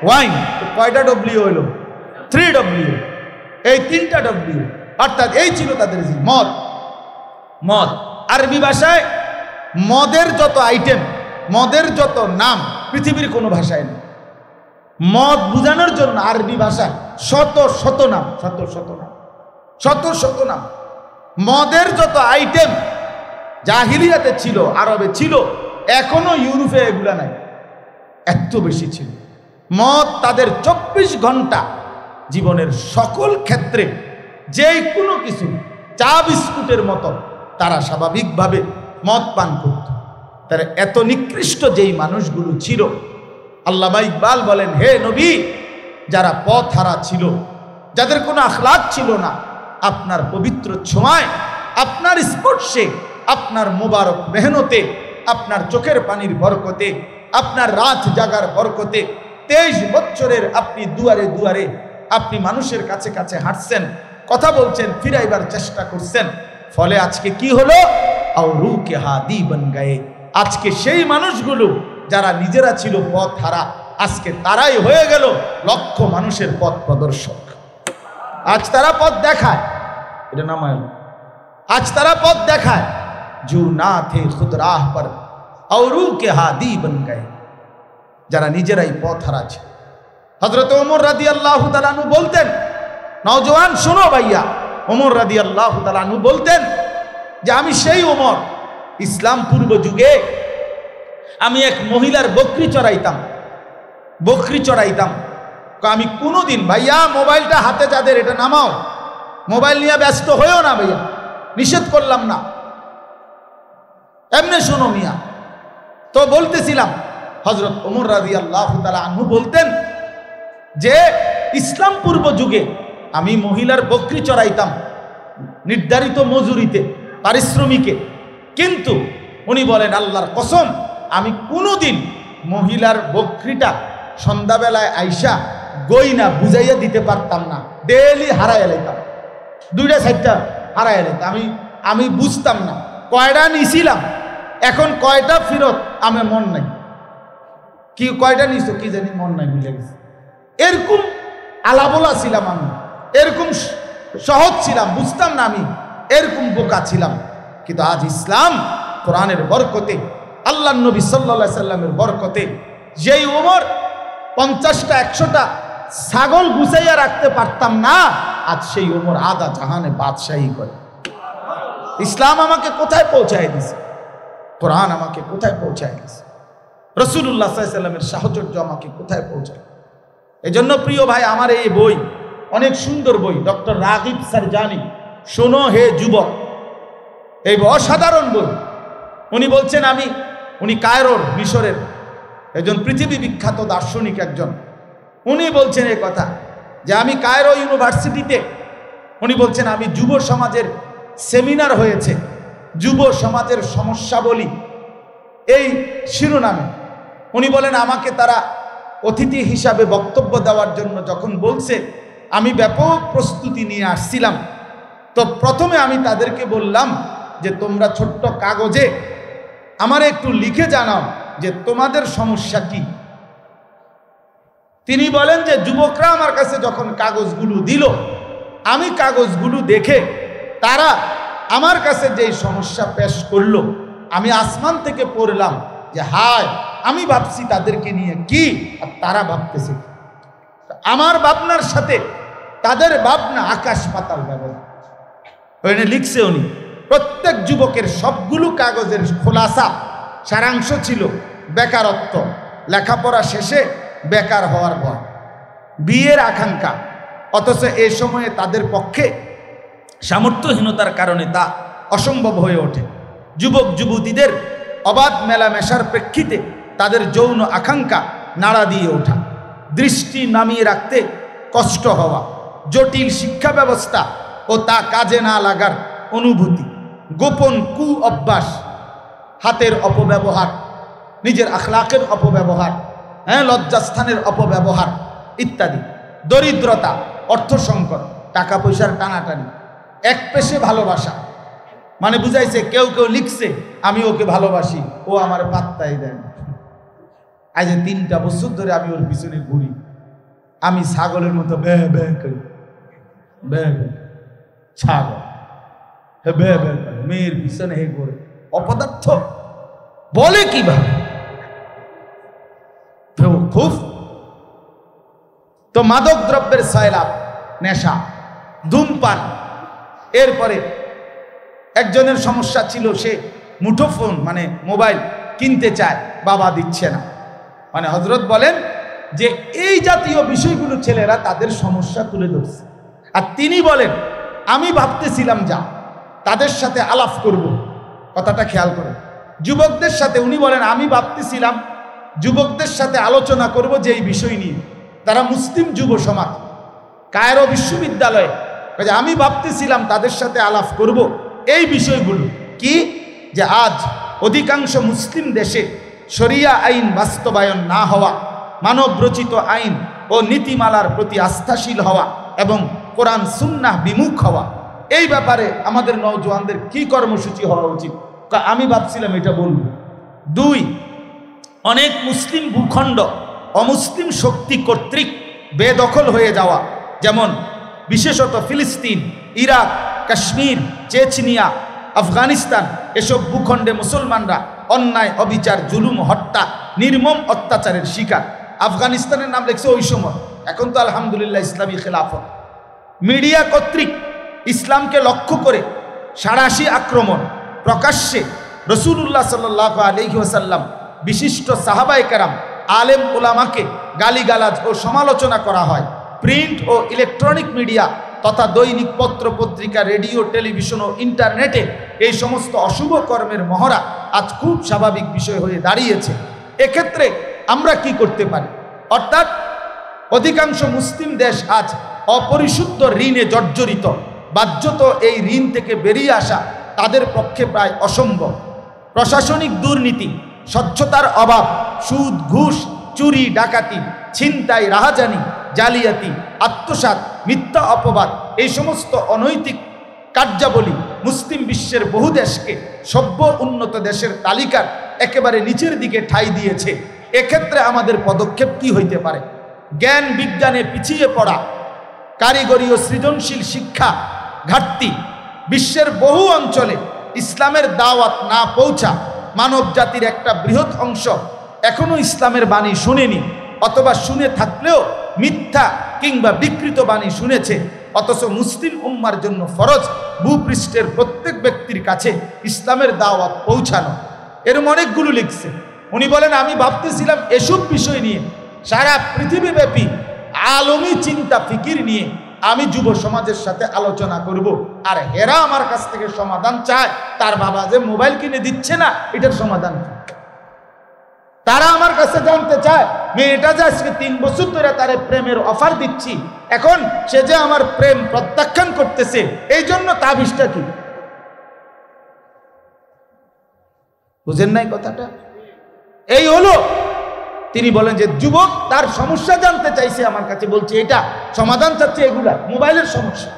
ওয়াইন, কয়টা ডব্লিউ হইল? 3W। এই 3টা ডব্লিউ, অর্থাৎ এই ছিল তাদের মদ। মদ আরবি ভাষায় মদের যত আইটেম, মদের যত নাম পৃথিবীর কোনো ভাষায় নেই। মদ বুঝানোর জন্য আরবি ভাষায় শত শত নাম, শত শত নাম, শত শত নাম। মদের যত আইটেম জাহিলিয়াতে ছিল, আরবে ছিল, এখনো ইউরোপে এগুলা নাই, এত বেশি ছিল। মদ তাদের 24 ঘন্টা জীবনের সকল ক্ষেত্রে যে কোনো কিছু, চা বিস্কুটের মতো তারা স্বাভাবিকভাবে মদ পান করত। তারা এত নিকৃষ্ট যেই মানুষগুলো ছিল, আল্লামা ইকবাল বলেন, হে নবী, যারা পথহারা ছিল, যাদের কোনো আখলাক ছিল না, আপনার পবিত্র ছোঁয়ায়, আপনার স্পর্শে, আপনার মোবারক মেহনতে, আপনার চোখের পানির বরকতে, আপনার রাত জাগার বরকতে 23 বছরের আপনি দুয়ারে দুয়ারে আপনি মানুষের কাছে কাছে হাঁটছেন, কথা বলছেন, ফিরাইবার চেষ্টা করছেন। ফলে আজকে কি হলো? আও রুকে হাদি বন গায়ে। আজকে সেই মানুষগুলো যারা নিজেরা ছিল পথ হারা, আজকে তারাই হয়ে গেল লক্ষ মানুষের পথ প্রদর্শক। আজ তারা পথ দেখায়, এটা নামায়, আজ তারা পথ দেখায়। জু না থে খুদ রাহ পর আও রুকে হাদি বন গায়ে। যারা নিজেরাই পথ হারা ছিল, হযরত ওমর রাদিয়াল্লাহু তাআলা আনহু বলতেন, নওজোয়ান শোনো ভাইয়া, ওমর রাদিয়াল্লাহু তাআলা আনহু বলতেন যে আমি সেই ওমর, ইসলাম পূর্ব যুগে আমি এক মহিলার বকরি চড়াইতাম। আমি কোনোদিন, ভাইয়া মোবাইলটা হাতে যাদের এটা নামাও, মোবাইল নিয়ে ব্যস্ত হয়েও না ভাইয়া, নিষেধ করলাম না, এমনি শোনো মিয়া। তো বলতেছিলাম হযরত ওমর রাদিয়াল্লাহু তাআলা আনহু বলতেন যে ইসলাম পূর্ব যুগে আমি মহিলার বকরি চড়াইতাম নির্ধারিত মজুরিতে, পারিশ্রমিকে, কিন্তু উনি বলেন আল্লাহর কসম আমি কোনোদিন মহিলার বকরিটা সন্ধ্যাবেলায় আইসা গইনা বুঝাইয়া দিতে পারতাম না, ডেইলি হারাইয়া লাইতাম, 2টা-4টা হারাইয়া লাইতাম। আমি বুঝতাম না কয়টা নিছিলাম, এখন কয়টা ফেরত আমার মন নাই, কি কয়টা নিছো কি জানি মন নাই, ভুলে গেছে। এরকম আলাবোলা ছিলাম আমি, এরকম সহজ ছিলাম, বুঝতাম না আমি, এরকম বোকা ছিলাম। কিন্তু আজ ইসলাম কোরআনের বরকতে, আল্লাহর নবী সাল্লাল্লাহু আলাইহি সাল্লামের বরকতে, যেই ওমর 50টা 100টা ছাগল গুছাইয়া রাখতে পারতাম না, আজ সেই ওমর আধা জাহানে বাদশাহী করে। ইসলাম আমাকে কোথায় পৌঁছায় দিছে, কোরআন আমাকে কোথায় পৌঁছায় দিছে, রাসূলুল্লাহ সাল্লাল্লাহু আলাইহি সাল্লামের সাহচর্য আমাকে কোথায় পৌঁছায়। এজন্য প্রিয় ভাই আমার, এই বই অনেক সুন্দর বই, ডক্টর রাগিব সারজানি, শোনো হে যুবক, এই অসাধারণ বই। উনি বলছেন উনি কায়রোর, মিশরের একজন পৃথিবী বিখ্যাত দার্শনিক একজন, উনি বলছেন এই কথা যে আমি কায়রো ইউনিভার্সিটিতে, উনি বলছেন আমি যুব সমাজের সেমিনার হয়েছে, যুব সমাজের সমস্যাবলী এই শিরোনামে। উনি বলেন আমাকে তারা অতিথি হিসাবে বক্তব্য দেওয়ার জন্য যখন বলছে, আমি ব্যাপক প্রস্তুতি নিয়ে আসছিলাম। তো প্রথমে আমি তাদেরকে বললাম যে তোমরা ছোট্ট কাগজে আমার একটু লিখে জানাও যে তোমাদের সমস্যা কি। তিনি বলেন যে যুবকরা আমার কাছে যখন কাগজগুলো দিল, আমি কাগজগুলো দেখে তারা আমার কাছে যেই সমস্যা পেশ করলো, আমি আসমান থেকে পড়লাম যে হায়, আমি ভাবছি তাদেরকে নিয়ে কি, আর তারা ভাবতেছে কি। আমার ভাবনার সাথে তাদের ভাবনা আকাশ পাতাল ব্যবধান। ওখানে লিখছে উনি, প্রত্যেক যুবকের সবগুলো কাগজের খোলাসা সারাংশ ছিল বেকারত্ব, লেখাপড়া শেষে বেকার হওয়ার ভয়, বিয়ের আকাঙ্ক্ষা, অথচ এই সময়ে তাদের পক্ষে সামর্থ্যহীনতার কারণে তা অসম্ভব হয়ে ওঠে। যুবক যুবতীদের অবাধ মেলামেশার প্রেক্ষিতে তাদের যৌন আকাঙ্ক্ষা নাড়া দিয়ে ওঠা, দৃষ্টি নামিয়ে রাখতে কষ্ট হওয়া, জটিল শিক্ষা ব্যবস্থা ও তা কাজে না লাগার অনুভূতি, গোপন কু অভ্যাস, হাতের অপব্যবহার, নিজের আখলাকের অপব্যবহার, লজ্জাস্থানের অপব্যবহার ইত্যাদি, দরিদ্রতা, অর্থ সংকট, টাকা পয়সার টানাটানি, এক পেশে ভালোবাসা, মানে বুঝাইছে কেউ কেউ লিখছে আমি ওকে ভালোবাসি, ও আমার পাত্তাই দেয় না। আজ 3টা বছর ধরে আমি ওর পিছনে ঘুরি, আমি ছাগলের মতো বে বে করি, বে বে ছাগল, হে বে বে মেয়ের পিছনে হে করে, অপদার্থ বলে কিভাবে খুব। তো মাদক দ্রব্যের সয়লাভ, নেশা, ধূমপান। এরপরে একজনের সমস্যা ছিল, সে মুঠোফোন মানে মোবাইল কিনতে চায়, বাবা দিচ্ছে না। মানে হযরত বলেন যে এই জাতীয় বিষয়গুলো ছেলেরা তাদের সমস্যা তুলে ধরছে। আর তিনি বলেন আমি ভাবতেছিলাম যা তাদের সাথে আলাপ করব, কথাটা খেয়াল করে, যুবকদের সাথে। উনি বলেন আমি ভাবতেছিলাম যুবকদের সাথে আলোচনা করব যে এই বিষয় নিয়ে, তারা মুসলিম যুব সমাজ, কায়রো বিশ্ববিদ্যালয়ে। আমি ভাবতেছিলাম তাদের সাথে আলাপ করব এই বিষয়গুলো কি, যে আজ অধিকাংশ মুসলিম দেশে শরিয়া আইন বাস্তবায়ন না হওয়া, মানব রচিত আইন ও নীতিমালার প্রতি আস্থাশীল হওয়া এবং কোরআন সুন্নাহ বিমুখ হওয়া, এই ব্যাপারে আমাদের নওজোয়ানদের কি কর্মসূচি হওয়া উচিত। আমি ভাবছিলাম এটা বলব। 2, অনেক মুসলিম ভূখণ্ড অমুসলিম শক্তি কর্তৃক বেদখল হয়ে যাওয়া, যেমন বিশেষত ফিলিস্তিন, ইরাক, কাশ্মীর, চেচনিয়া, আফগানিস্তান, এসব ভূখণ্ডে মুসলমানরা অন্যায়, অবিচার, জুলুম, হত্যা, নির্মম অত্যাচারের শিকার। আফগানিস্তানের নাম লিখছে ওই সময়, এখন তো আলহামদুলিল্লাহ ইসলামী খেলাফত। মিডিয়া কর্তৃক ইসলামকে লক্ষ্য করে সাঁড়াশি আক্রমণ, প্রকাশ্যে রসুলুল্লাহ সাল্লাল্লাহু আলাইহি ওয়াসাল্লাম, বিশিষ্ট সাহাবায়ে কেরাম, আলেম ওলামাকে গালিগালাজ ও সমালোচনা করা হয়। প্রিন্ট ও ইলেকট্রনিক মিডিয়া তথা দৈনিক পত্র পত্রিকা, রেডিও, টেলিভিশন ও ইন্টারনেটে এই সমস্ত অশুভ কর্মের মহড়া আজ খুব স্বাভাবিক বিষয় হয়ে দাঁড়িয়েছে। এক্ষেত্রে আমরা কি করতে পারি? অর্থাৎ অধিকাংশ মুসলিম দেশ আজ অপরিশুদ্ধ ঋণে জর্জরিত। বাধ্যত এই ঋণ থেকে বেরিয়ে আসা তাদের পক্ষে প্রায় অসম্ভব। প্রশাসনিক দুর্নীতি, স্বচ্ছতার অভাব, সুদ, ঘুষ, চুরি, ডাকাতি, ছিনতাই, রাহাজানি, জালিয়াতি, আত্মসাৎ, মিথ্যা অপবাদ, এই সমস্ত অনৈতিক কার্যাবলী মুসলিম বিশ্বের বহু দেশকে সভ্য উন্নত দেশের তালিকার একেবারে নিচের দিকে ঠাঁই দিয়েছে। এক্ষেত্রে আমাদের পদক্ষেপ কি হইতে পারে? জ্ঞান বিজ্ঞানে পিছিয়ে পড়া, কারিগরি ও সৃজনশীল শিক্ষা ঘাটতি, বিশ্বের বহু অঞ্চলে ইসলামের দাওয়াত না পৌঁছা, মানব জাতির একটা বৃহৎ অংশ এখনো ইসলামের বাণী শুনেনি, অথবা শুনে থাকলেও মিথ্যা কিংবা বিকৃত বাণী শুনেছে। অথচ মুসলিম উম্মার জন্য ফরজ ভূপৃষ্ঠের প্রত্যেক ব্যক্তির কাছে ইসলামের দাওয়াত পৌঁছানো। এরম অনেকগুলো লিখছে। উনি বলেন, আমি ভাবতেছিলাম এসব বিষয় নিয়ে সারা পৃথিবীব্যাপী আলমী চিন্তা ফিকির নিয়ে আমি যুব সমাজের সাথে আলোচনা করব, আর এরা আমার কাছ থেকে সমাধান চায়। তার বাবা যে মোবাইল কিনে দিচ্ছে না, এটার সমাধান কি? তারা আমার কাছে জানতে চায়, মেয়েটা যে আজকে 3 বছর ধরে তারে প্রেমের অফার দিচ্ছি, এখন সে যে আমার প্রেম প্রত্যাখ্যান করতেছে, এই জন্য তাবিজটা কি? বুঝেন নাই কথাটা? এই হলো, তিনি বলেন যে যুবক তার সমস্যা জানতে চাইছে আমার কাছে, বলছে এটা সমাধান চাচ্ছে, এগুলা মোবাইলের সমস্যা,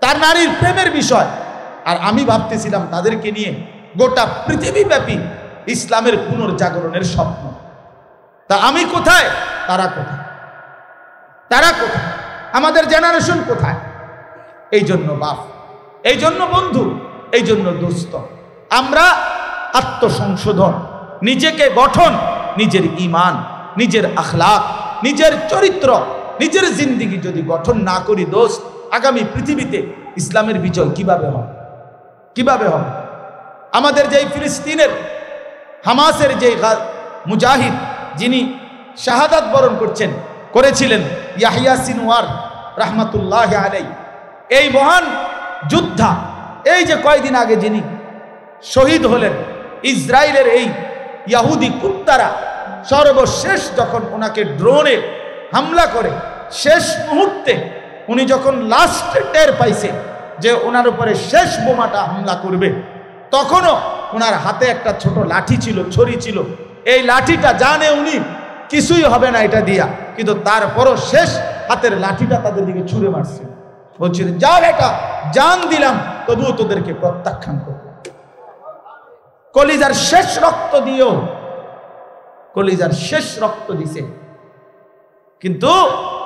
তার নারীর প্রেমের বিষয়। আর আমি ভাবতেছিলাম তাদেরকে নিয়ে গোটা পৃথিবীব্যাপী ইসলামের পুনর্জাগরণের স্বপ্ন। তা আমি কোথায়, তারা কোথায়? তারা কোথায়? আমাদের জেনারেশন কোথায়? এই জন্য বাপ, এই জন্য বন্ধু, এই জন্য দোস্ত, আমরা আত্মসংশোধন, নিজেকে গঠন, নিজের ঈমান, নিজের আখলাক, নিজের চরিত্র, নিজের জিন্দেগি যদি গঠন না করি দোস্ত, আগামী পৃথিবীতে ইসলামের বিজয় কিভাবে হবে? কিভাবে হবে? আমাদের যেই ফিলিস্তিনের হামাসের যে মুজাহিদ, যিনি শাহাদাত বরণ করেছিলেন, ইয়াহিয়া সিনওয়ার রাহমাতুল্লাহি আলাইহি, এই মহান যোদ্ধা, এই যে কয়েকদিন আগে যিনি শহীদ হলেন, ইসরায়েলের এই ইহুদি কুত্তারা সর্বশেষ যখন ওনাকে ড্রোনে হামলা করে, শেষ মুহূর্তে উনি যখন লাস্ট টের পাইছে যে ওনার উপরে শেষ বোমাটা হামলা করবে, তখনও ওনার হাতে একটা ছোট লাঠি ছিল, ছড়ি ছিল। এই লাঠিটা জানে উনি কিছুই হবে না এটা দিয়া, কিন্তু তারপরও শেষ হাতের লাঠিটা তাদের দিকে ছুঁড়ে মারছে, বলছিলেন যা বেটা, জান দিলাম, তবুও তোদেরকে প্রত্যাখ্যান করব। কলিজার শেষ রক্ত দিয়েও, কলিজার শেষ রক্ত দিছে, কিন্তু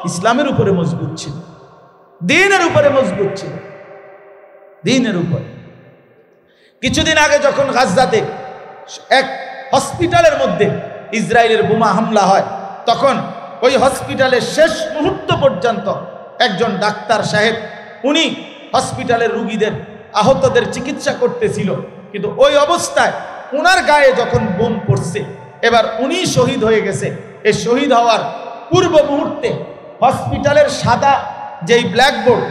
ইসলামের উপরে মজবুত ছিল, দ্বীনের উপরে মজবুত ছিল, দ্বীনের উপরে। কিছুদিন আগে যখন গাজাতে এক হসপিটালের মধ্যে ইসরায়েলের বোমা হামলা হয়, তখন ওই হসপিটালের শেষ মুহূর্ত পর্যন্ত একজন ডাক্তার সাহেব, উনি হসপিটালের রুগীদের, আহতদের চিকিৎসা করতেছিল, কিন্তু ওই অবস্থায় ওনার গায়ে যখন বোম পড়ছে, এবার উনি শহীদ হয়ে গেছে। এই শহীদ হওয়ার পূর্ব মুহূর্তে হসপিটালের সাদা যেই ব্ল্যাকবোর্ড,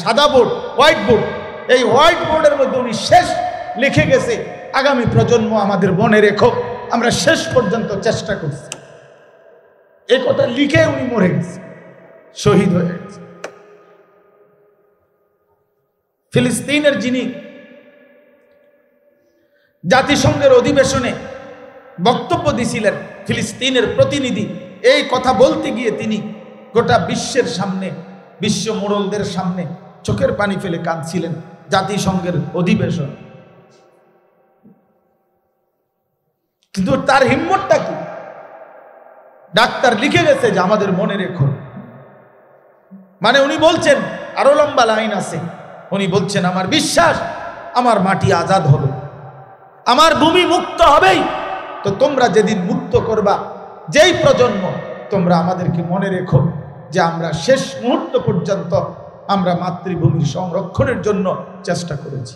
সাদা বোর্ড, হোয়াইট বোর্ড, এই হোয়াইট বোর্ডের মধ্যে উনি শেষ লিখে গেছে, আগামী প্রজন্ম আমাদের মনে রেখো, আমরা শেষ পর্যন্ত চেষ্টা করছি। এই কথা লিখে উনি মরে গেছে, শহীদ হয়ে গেছে। ফিলিস্তিনের যিনি জাতিসংঘের অধিবেশনে বক্তব্য দিছিলেন, ফিলিস্তিনের প্রতিনিধি, এই কথা বলতে গিয়ে তিনি গোটা বিশ্বের সামনে, বিশ্ব মোড়লদের সামনে চোখের পানি ফেলে কাঁদছিলেন। জাতিসংঘের অধিবেশন, কিন্তু তার হিম্মতটা কি? ডাক্তার লিখে গেছে যে আমাদের মনে রেখো, মানে উনি বলছেন, আরো লম্বা লাইন আছে, উনি বলছেন আমার বিশ্বাস আমার মাটি আজাদ হবে, আমার ভূমি মুক্ত হবেই। তো তোমরা যেদিন মুক্ত করবা, যেই প্রজন্ম, তোমরা আমাদেরকে মনে রেখো যে আমরা শেষ মুহূর্ত পর্যন্ত আমরা মাতৃভূমির সংরক্ষণের জন্য চেষ্টা করেছি।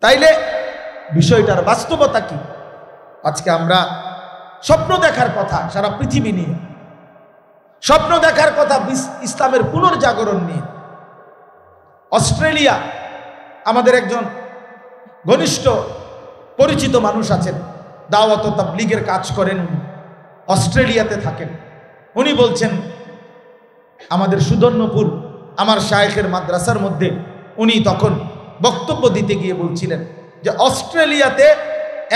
তাইলে বিষয়টার বাস্তবতা কি? আজকে আমরা স্বপ্ন দেখার কথা সারা পৃথিবী নিয়ে, স্বপ্ন দেখার কথা ইসলামের পুনর্জাগরণ নিয়ে। অস্ট্রেলিয়া, আমাদের একজন ঘনিষ্ঠ পরিচিত মানুষ আছেন, দাওয়াত ও তাবলীগের কাজ করেন, উনি অস্ট্রেলিয়াতে থাকেন। উনি বলছেন, আমাদের সুদর্ণপুর আমার শায়েখের মাদ্রাসার মধ্যে উনি তখন বক্তব্য দিতে গিয়ে বলছিলেন যে অস্ট্রেলিয়াতে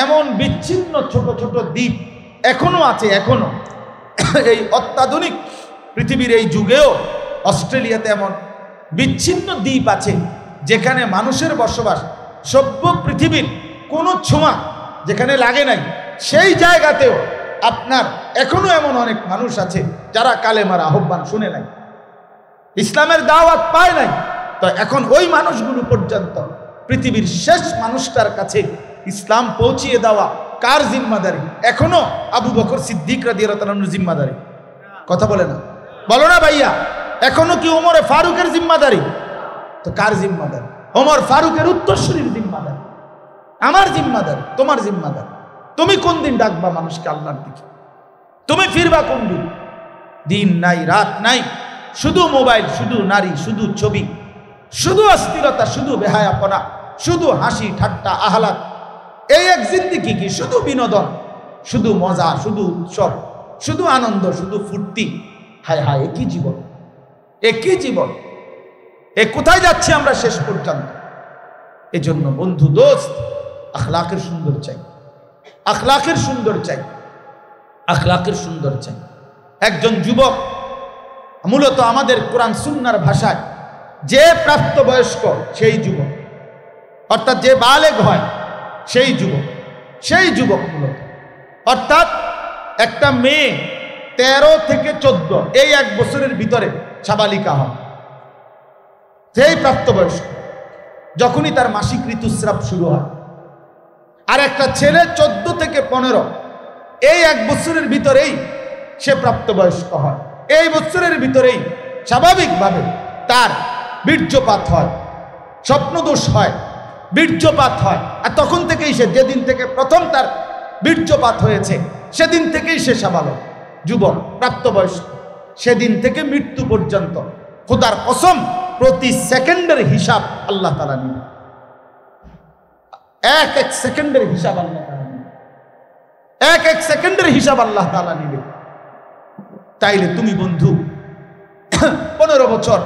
এমন বিচ্ছিন্ন ছোট ছোট দ্বীপ এখনো আছে, এখনো এই অত্যাধুনিক পৃথিবীর এই যুগেও অস্ট্রেলিয়াতে এমন বিচ্ছিন্ন দ্বীপ আছে যেখানে মানুষের বসবাস সভ্য পৃথিবীর কোনো ছোঁয়া যেখানে লাগে নাই, সেই জায়গাতেও আপনার এখনো এমন অনেক মানুষ আছে যারা কালেমার আহ্বান শুনে নাই, ইসলামের দাওয়াত পায় নাই। তো এখন ওই মানুষগুলো পর্যন্ত পৃথিবীর শেষ মানুষটার কাছে ইসলাম পৌঁছিয়ে দেওয়া কার জিম্মাদারি? এখনো আবু বকর সিদ্দিক রাদিয়াল্লাহু তাআলার জিম্মাদারি। কথা বলে না, বলো না ভাইয়া? এখনো কি ওমরে ফারুকের জিম্মাদারি? তো কার জিম্মাদারি? ওমর ফারুকের উত্তরসূরির জিম্মাদারি, আমার জিম্মাদারি, তোমার জিম্মাদারি। তুমি কোন দিন ডাকবা মানুষকে আল্লাহর দিকে? তুমি ফিরবা কোন দিন? দিন নাই, রাত নাই, শুধু মোবাইল, শুধু নারী, শুধু ছবি, শুধু অস্থিরতা, শুধু বেহায়াপনা, শুধু হাসি ঠাট্টা আহ্লাদ। এই এক জিন্দেগি কি? শুধু বিনোদন, শুধু মজা, শুধু উৎসব, শুধু আনন্দ, শুধু ফুর্তি। হায় হায়, একই জীবন, একই জীবন। এ কোথায় যাচ্ছি আমরা শেষ পর্যন্ত? এজন্য বন্ধু, দোস্ত, আখলাকের সুন্দর চাই, আখলাকের সুন্দর চাই, আখলাকের সুন্দর চাই। একজন যুবক, মূলত আমাদের কোরআন সুন্নাহর ভাষায় যে প্রাপ্তবয়স্ক সেই যুবক, অর্থাৎ যে বালেগ হয় সেই যুবক, সেই যুবক মূলত, অর্থাৎ একটা মেয়ে 13 থেকে 14 এই 1 বছরের ভিতরে সাবালিকা হয়, সেই প্রাপ্তবয়স্ক, যখনই তার মাসিক ঋতুস্রাব শুরু হয়। আর একটা ছেলে 14 থেকে 15 এই 1 বছরের ভিতরেই সে প্রাপ্তবয়স্ক হয়। এই বছরের ভিতরেই স্বাভাবিকভাবে তার বীর্যপাত হয়, স্বপ্নদোষ হয়, বীর্যপাত হয়। আর তখন থেকেই সে, যেদিন থেকে প্রথম তার বীর্যপাত হয়েছে সেদিন থেকেই সে সাবালক, যুবক, প্রাপ্তবয়স্ক। সেদিন থেকে মৃত্যু পর্যন্ত খোদার কসম প্রতি সেকেন্ডের হিসাব আল্লাহ তাআলা নেবেন। এক এক সেকেন্ডের হিসাব আল্লাহ তাআলা নেবেন, এক এক সেকেন্ডের হিসাব আল্লাহ তাআলা নেবেন। তাইলে তুমি বন্ধু 15 বছর,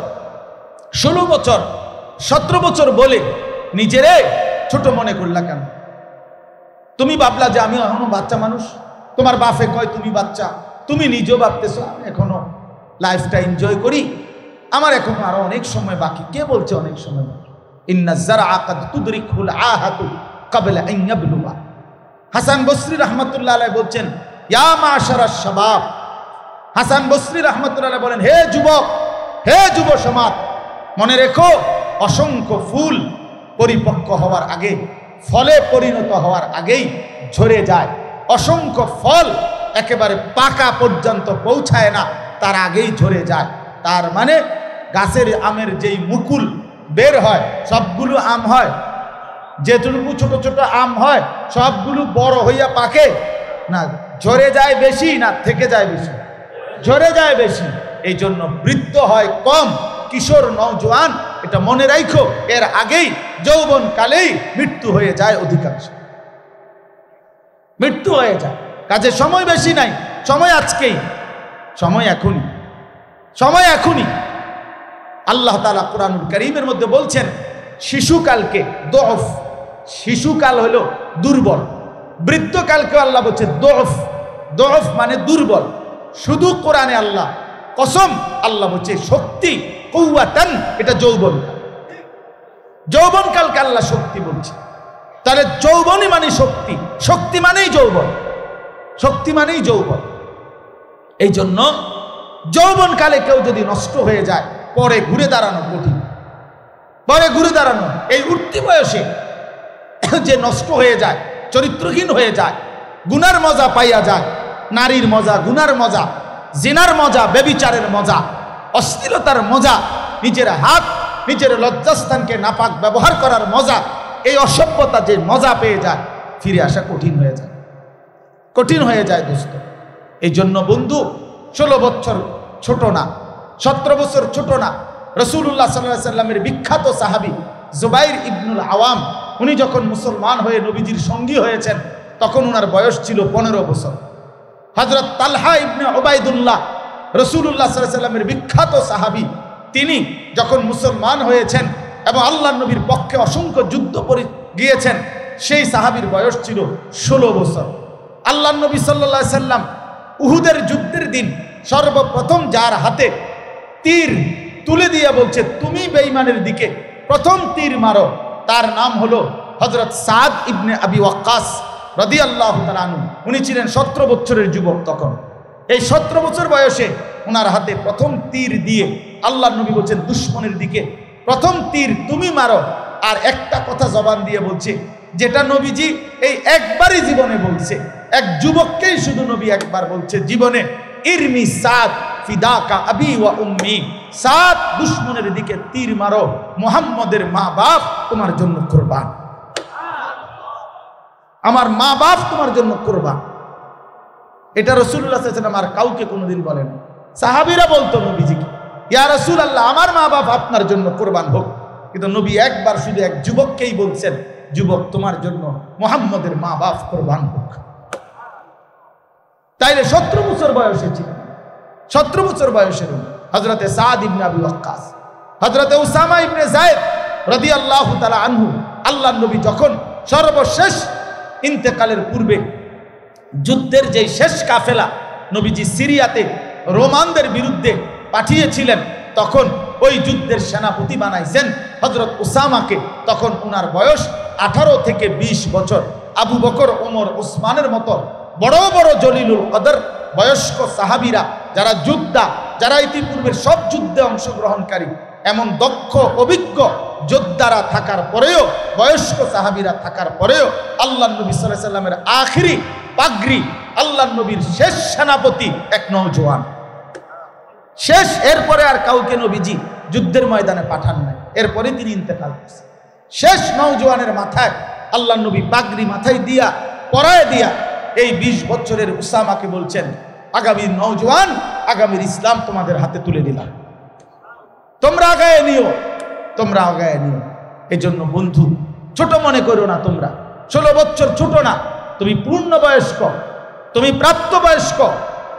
16 বছর, 17 বছর বলে নিজেরে ছোট মনে করলা কেন? তুমি ভাবলা যে আমি এখনো বাচ্চা মানুষ। তোমার বাপে কয় তুমি বাচ্চা, তুমি নিজেও ভাবতেছো আমি এখনো লাইফটা এনজয় করি, আমার এখনো আরো অনেক সময় বাকি। কে বলছে অনেক সময় বাকি? ইন্না যারআ কাদ তুদরিকুল আহাতু ক্বাবলা আন ইয়াবলুগা। হাসান বসরি রাহমাতুল্লাহ আলাইহি বলছেন, ইয়া মাশারাশ শাবাব। হাসান বসরি রাহমাতুল্লাহ আলাইহি বলেন, হে যুবক, হে যুব সমাজ, মনে রেখো অসংখ্য ফুল পরিপক্ক হওয়ার আগে, ফলে পরিণত হওয়ার আগেই ঝরে যায়। অসংখ্য ফল একেবারে পাকা পর্যন্ত পৌঁছায় না, তার আগেই ঝরে যায়। তার মানে গাছের আমের যেই মুকুল বের হয় সবগুলো আম হয়, যেটুকু ছোট ছোট আম হয় সবগুলো বড় হইয়া পাকে না, ঝরে যায় বেশি না থেকে যায় বেশি? ঝরে যায় বেশি। এই জন্য বৃদ্ধ হয় কম, কিশোর নওজোয়ান, এটা মনে রাখো, এর আগেই যৌবন কালেই মৃত্যু হয়ে যায়, অধিকাংশ মৃত্যু হয়ে যায়। কাজে সময় বেশি নাই, সময় আজকেই, সময় এখনই, সময় এখনই। আল্লাহ তাআলা কুরআনুল কারীমের মধ্যে বলছেন শিশুকালকে দোফ, শিশুকাল হলো দুর্বল, বৃদ্ধকালকে আল্লাহ বলছে দোফ, দোফ মানে দুর্বল। শুধু কোরআনে আল্লাহ কসম, আল্লাহ বলছে শক্তি, কুওয়াতান, এটা যৌবন, যৌবনকালকে আল্লাহ শক্তি বলছে। তাহলে যৌবনই মানে শক্তি, শক্তি মানেই যৌবন, শক্তি মানেই যৌবন। এই জন্য যৌবনকালে কেউ যদি নষ্ট হয়ে যায় পরে ঘুরে দাঁড়ানো কঠিন, পরে ঘুরে দাঁড়ানো। এই উঠতি বয়সে যে নষ্ট হয়ে যায়, চরিত্রহীন হয়ে যায়, গুনার মজা পাইয়া যায়, নারীর মজা, গুনার মজা, জিনার মজা, ব্যভিচারের মজা, অশ্লীলতার মজা, নিজের হাত নিজের লজ্জাস্থানকে নাপাক ব্যবহার করার মজা, এই অসভ্যতা যে মজা পেয়ে যায়, ফিরে আসা কঠিন হয়ে যায়, কঠিন হয়ে যায় দোস্ত। এই জন্য বন্ধু, 16 বছর ছোট না, 17 বছর ছোট না। রাসূলুল্লাহ সাল্লাল্লাহু আলাইহি সাল্লামের বিখ্যাত সাহাবী জুবাইর ইবনুল আওয়াম, উনি যখন মুসলমান হয়ে নবীজির সঙ্গী হয়েছেন তখন ওনার বয়স ছিল 15 বছর। হযরত তালহা ইবনে উবাইদুল্লাহ, রাসূলুল্লাহ সাল্লাল্লাহু আলাইহি সাল্লামের বিখ্যাত সাহাবী, তিনি যখন মুসলমান হয়েছেন এবং আল্লাহর নবীর পক্ষে অসংখ্য যুদ্ধ করে গিয়েছেন, সেই সাহাবীর বয়স ছিল 16 বছর। আল্লাহর নবী সাল্লাল্লাহু আলাইহি সাল্লাম উহুদের যুদ্ধের দিন সর্বপ্রথম যার হাতে তীর তুলে দিয়ে বলছে, তুমি বেঈমানের দিকে প্রথম তীর মারো, তার নাম হলো হযরত সাদ ইবনে আবি ওয়াক্কাস রাদিয়াল্লাহু তাআলা আনহু। উনি ছিলেন 17 বছরের যুবক তখন। এই 17 বছর বয়সে ওনার হাতে প্রথম তীর দিয়ে আল্লাহর নবী বলছেন, দুশমনের দিকে প্রথম তীর তুমি মারো। আর একটা কথা জবান দিয়ে বলছে, যেটা নবীজি এই একবারই জীবনে বলছে, এক যুবককেই শুধু নবী একবার বলছে জীবনে, ইরমি সাদ ফিদাকা আবি ওয়া উম্মি, সাদ দুশমনের দিকে তীর মারো, মুহাম্মদের মা বাপ তোমার জন্য কুরবান, আমার মা বাপ তোমার জন্য কুরবান। এটা রাসূলুল্লাহ সাল্লাল্লাহু আলাইহি ওয়াসাল্লাম আর কাউকে কোনোদিন বলেন। সাহাবীরা বলতো নবীজিকে, ইয়া রাসূলুল্লাহ, আমার মা বাপ আপনার জন্য কুরবান হোক। কিন্তু নবী একবার শুধু এক যুবককেই বলছেন, যুবক তোমার জন্য মুহাম্মদের মা বাপ কুরবান হোক। তাইলে 17 বছর বয়সে ছিলেন, 17 বছর বয়সের হযরতে সাদ ইবনে আবি ওয়াক্কাস, হযরতে উসামা ইবনে যায়েদ রাদিয়াল্লাহু তাআলা আনহু। আল্লাহর নবী যখন সর্বশেষ ইন্তেকালের পূর্বে যুদ্ধের যেই শেষ কাফেলা নবীজি সিরিয়াতে রোমানদের বিরুদ্ধে পাঠিয়েছিলেন, তখন ওই যুদ্ধের সেনাপতি বানাইছেন হযরত উসামাকে। তখন ওনার বয়স 18 থেকে 20 বছর। আবু বকর, ওমর, উসমানের মতো বড় বড় জলিলুল কদর বয়স্ক সাহাবীরা, যারা যোদ্ধা, যারা ইতিপূর্বের সব যুদ্ধে অংশগ্রহণকারী, এমন দক্ষ অভিজ্ঞ যোদ্ধারা থাকার পরেও, বয়স্ক সাহাবীরা থাকার পরেও আল্লাহর নবী সাল্লাল্লাহু আলাইহি সাল্লামের আখিরি পাগড়ি, আল্লাহর নবীর শেষ সেনাপতি এক নওজোয়ান, শেষ। এরপরে আর কাউকে নবীজি যুদ্ধের ময়দানে পাঠান নাই, এরপরে তিনি ইন্তেকাল করেছেন। শেষ নওজোয়ানের মাথায় আল্লাহর নবী পাগড়ি মাথায় দিয়া, পরায় দিয়া, এই 20 বছরের উসামাকে বলছেন, আগামীর নওজোয়ান, আগামীর ইসলাম তোমাদের হাতে তুলে দিলাম, তোমরা আগায় নিও, তোমরা আগায় নিও। এই জন্য বন্ধু, ছোট মনে করো না তোমরা। 16 বছর ছোট না, তুমি পূর্ণবয়স্ক, তুমি প্রাপ্তবয়স্ক।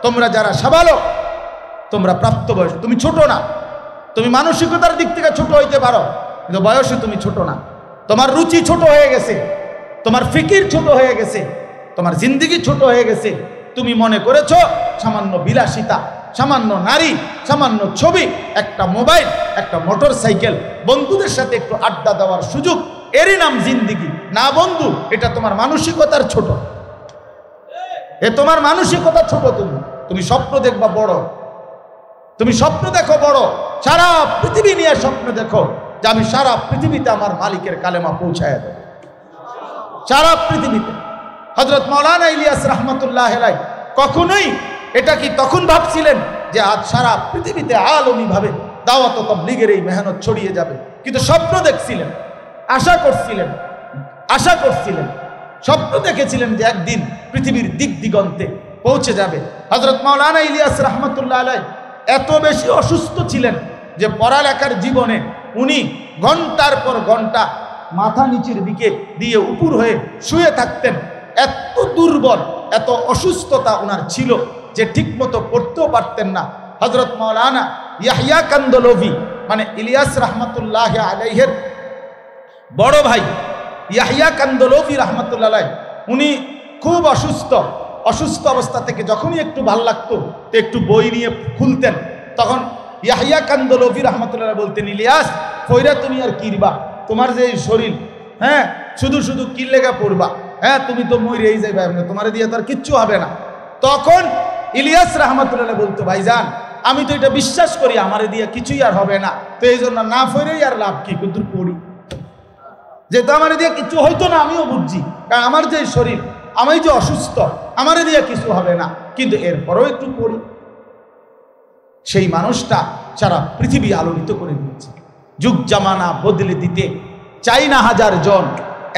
তোমরা যারা সাবালক, তোমরা প্রাপ্তবয়স্ক, তুমি ছোট না। তুমি মানসিকতার দিক থেকে ছোট হইতে পারো, কিন্তু বয়সে তুমি ছোট না। তোমার রুচি ছোট হয়ে গেছে, তোমার ফিকির ছোট হয়ে গেছে, তোমার জিন্দেগি ছোট হয়ে গেছে। তুমি মনে করেছো সামান্য বিলাসিতা, সামান্য নারী, সামান্য ছবি, একটা মোবাইল, একটা মোটর সাইকেল, বন্ধুদের সাথে একটু আড্ডা দেওয়ার সুযোগ, এরই নাম জিন্দেগি। না বন্ধু, এটা তোমার মানসিকতার ছোট, এ তোমার মানসিকতা ছোট। তুমি স্বপ্ন দেখবা বড়, তুমি স্বপ্ন দেখো বড়, সারা পৃথিবী নিয়ে স্বপ্ন দেখো যে আমি সারা পৃথিবীতে আমার মালিকের কালেমা পৌঁছায় দেব, সারা পৃথিবীতে। হযরত মাওলানা ইলিয়াস রাহমাতুল্লাহ আলাইহি কখনোই এটা কি তখন ভাবছিলেন যে আজ সারা পৃথিবীতে আলমী ভাবে দাওয়াত ও তাবলীগের এই মেহনত ছড়িয়ে যাবে? কিন্তু স্বপ্ন দেখছিলেন, আশা করছিলেন, আশা করছিলেন, স্বপ্ন দেখেছিলেন যে একদিন পৃথিবীর দিক দিগন্তে পৌঁছে যাবে। হযরত মাওলানা ইলিয়াস রাহমাতুল্লাহ আলাইহি এত বেশি অসুস্থ ছিলেন যে পড়ালেখার জীবনে উনি ঘন্টার পর ঘন্টা মাথা নিচের দিকে দিয়ে উপর হয়ে শুয়ে থাকতেন। এত দুর্বল, এত অসুস্থতা ওনার ছিল যে ঠিকমতো পড়তেও পারতেন না। হযরত মাওলানা ইয়াহইয়া কান্দলভি, মানে ইলিয়াস রাহমাতুল্লাহ আলাইহির বড় ভাই ইয়াহইয়া কান্দলভি রাহমাতুল্লাহ আলাইহি, উনি খুব অসুস্থ। অসুস্থ অবস্থা থেকে যখনই একটু ভাল লাগতো তো একটু বই নিয়ে খুলতেন। তখন ইয়াহইয়া কান্দলভি রাহমাতুল্লাহ বলতেন, ইলিয়াস কইরা তুমি আর কিরবা, তোমার যে শরীর, হ্যাঁ, শুধু শুধু কি লেগা পড়বা, হ্যাঁ, তুমি তো মরেই যাইবা, তোমার দিয়ে তো আর কিচ্ছু হবে না। তখন ইলিয়াস রাহমাতুল্লাহ বলতো, ভাইজান আমি তো এটা বিশ্বাস করি আমারে দিয়ে কিছুই আর হবে না, তো এই জন্য না পড়েই আর লাভ কি, কিন্তু পড়ি, যেহেতু আমার দিয়ে কিছু হইতো না, আমিও বুঝছি, কারণ আমার যে শরীর, আমি যে অসুস্থ, আমারে দিয়ে কিছু হবে না, কিন্তু এরপরও একটু পড়ি। সেই মানুষটা সারা পৃথিবী আলোকিত করে দিচ্ছে। যুগ জামানা বদলে দিতে চাই না হাজার জন,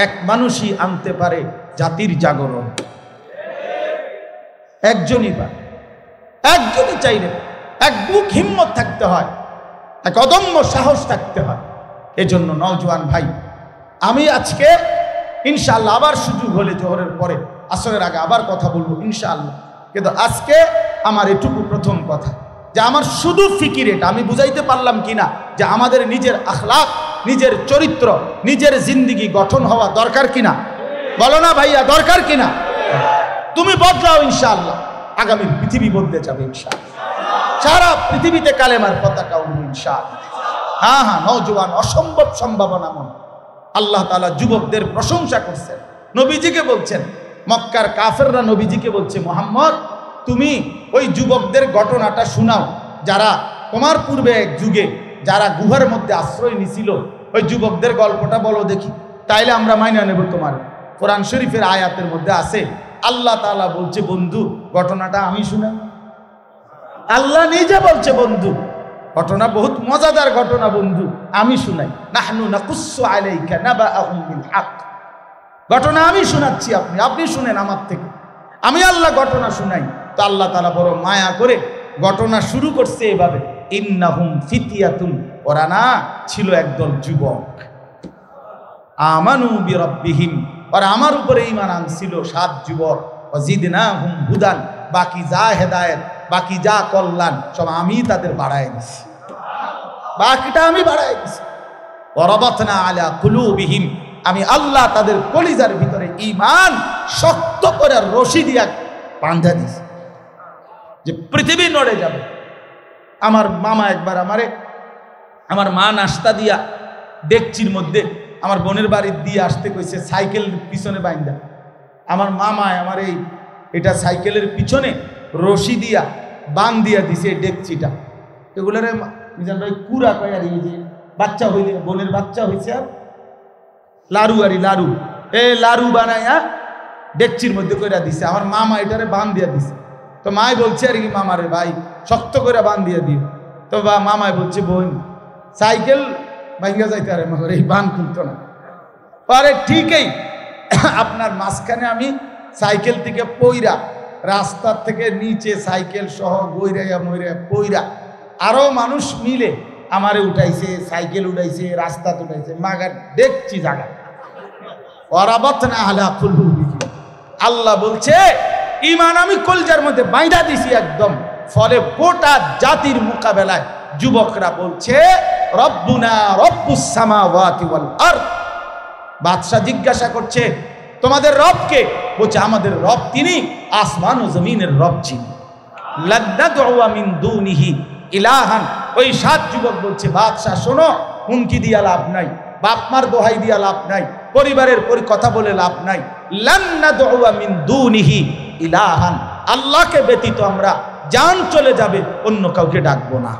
এক মানুষই আনতে পারে জাতির জাগরণ। একজনই পারে, একজনই চাইলে। এক বুক হিম্মত থাকতে হয়, এক অদম্য সাহস থাকতে হয়। এজন্য নওজোয়ান ভাই, আমি আজকে ইনশাআল্লাহ আবার সুযোগ হলে জোহরের পরে আসরের আগে আবার কথা বলবো ইনশাআল্লাহ, কিন্তু আজকে আমার এটুকু প্রথম কথা যে আমার শুধু ফিকির এটা, আমি বুঝাইতে পারলাম কিনা যে আমাদের নিজের আখলাক, নিজের চরিত্র, নিজের জিন্দিগি গঠন হওয়া দরকার কিনা? বলো না ভাইয়া, দরকার কিনা? তুমি বদলাও ইনশাআল্লাহ, আগামী পৃথিবী বদলে যাবে ইনশাআল্লাহ। সারা পৃথিবীতে কালেমার পতাকা উঠবে ইনশাআল্লাহ। হ্যাঁ হ্যাঁ, নওজোয়ান অসম্ভব সম্ভাবনাময়। আল্লাহ তাআলা যুবকদের প্রশংসা করছেন, নবীজিকে বলছেন। মক্কার কাফেররা নবীজিকে বলছে, মুহাম্মদ তুমি ওই যুবকদের ঘটনাটা শোনাও, যারা তোমার পূর্বে এক যুগে যারা গুহার মধ্যে আশ্রয় নিছিল, ওই যুবকদের গল্পটা বলো দেখি, তাইলে আমরা মাইনা নেব তোমার। কোরআন শরীফের আয়াতের মধ্যে আছে, আল্লাহ তাআলা বলছে, বন্ধু ঘটনাটা আমি শুনাই। আল্লাহ নিজে বলছে, বন্ধু ঘটনা বহুত মজাদার ঘটনা, বন্ধু আমি শুনাই। নাহনু নাকুসসু আলাইকা নাবাআহুম বিল হক, ঘটনা আমি শোনাচ্ছি, আপনি শুনেন আমার থেকে, আমি আল্লাহ ঘটনা শুনাই। তো আল্লাহ তাআলা বড় মায়া করে ঘটনা শুরু করছে এভাবে, ইন্নাহুম ফিতিয়াতুন, ওরা না ছিল একদল যুবক, আমানু বিরাব্বিহিম, ওরা আমার উপরে ঈমান আনছিল, 7 যুবক, ওয়াজিদনাহুম হুদান, বাকি যা হেদায়েত, বাকি যা কল্যাণ সব আমি তাদের বাড়ায় দিছি, বাকিটা আমি বাড়ায় দিছি। ওয়ারাবাতনা আলা কুলুবিহিম, আমি আল্লাহ তাদের কলিজার ভিতরে ঈমান শক্ত করে রশি দিয়া বাঁধা দিছি, যে পৃথিবী নড়ে যাবে। আমার মামা একবার আমার মা নাস্তা দিয়া ডেকচির মধ্যে আমার বোনের বাড়ির দিয়ে আসতে কইছে, সাইকেল পিছনে বাইন্দা। আমার মামায় আমার এটা সাইকেলের পিছনে রশি দিয়া বান দিয়া দিছে ডেকচিটা। এগুলারে মিজান ভাই কুড়া কয়, আর এই যে বাচ্চা হইলে, বোনের বাচ্চা হয়েছে, আর লাড়ু লাড়ু লাড়ু বানাইয়া ডেকচির মধ্যে কইরা দিছে। আমার মামা এটারে বান দিয়া দিছে। তো মায় বলছে আর কি, মামারে ভাই শক্ত করে বান দিয়া দিও। তো মামায় বলছে, বোন সাইকেল ভাঙ্গা যাইতে আরে মামার এই বান খুলতো না। আরে ঠিকই, আপনার মাঝখানে আমি সাইকেল থেকে পইরা, রাস্তার থেকে নিচে সাইকেল সহ গইরাইয়া মইরা পইরা, আরো মানুষ মিলে আমারে উঠাইছে, সাইকেল উঠাইছে, রাস্তা উঠাইছে, মাগার দেখছি জায়গা। ওয়ারাবাতনা আলা কুলুবিহিম, আল্লাহ বলছে ঈমান আমি কলজার মধ্যে বাইন্ধা দিছি একদম। ফলে গোটা জাতির মোকাবেলায় যুবকরা বলছে, রব্বুনা রব্বুস সামাওয়াতি ওয়াল আরদ। বাদশা জিজ্ঞাসা করছে, তোমাদের রব কে? বলছে, আমাদের রব তিনি আসমান ও জমিনের রব যিনি। লান্নাদউ মিন দুনিহি ইলাহান। ওই 7 যুবক বলছে, বাদশাহ শোনো, হুমকি দিয়া লাভ নাই, বাপ মার দোহাই দিয়া লাভ নাই, পরিবারের কথা বলে লাভ নাই। লান্নাদউ মিন দুনিহি ইলাহান, আল্লাহকে ব্যতীত আমরা জান চলে যাবে, অন্য কাউকে ডাকবো না,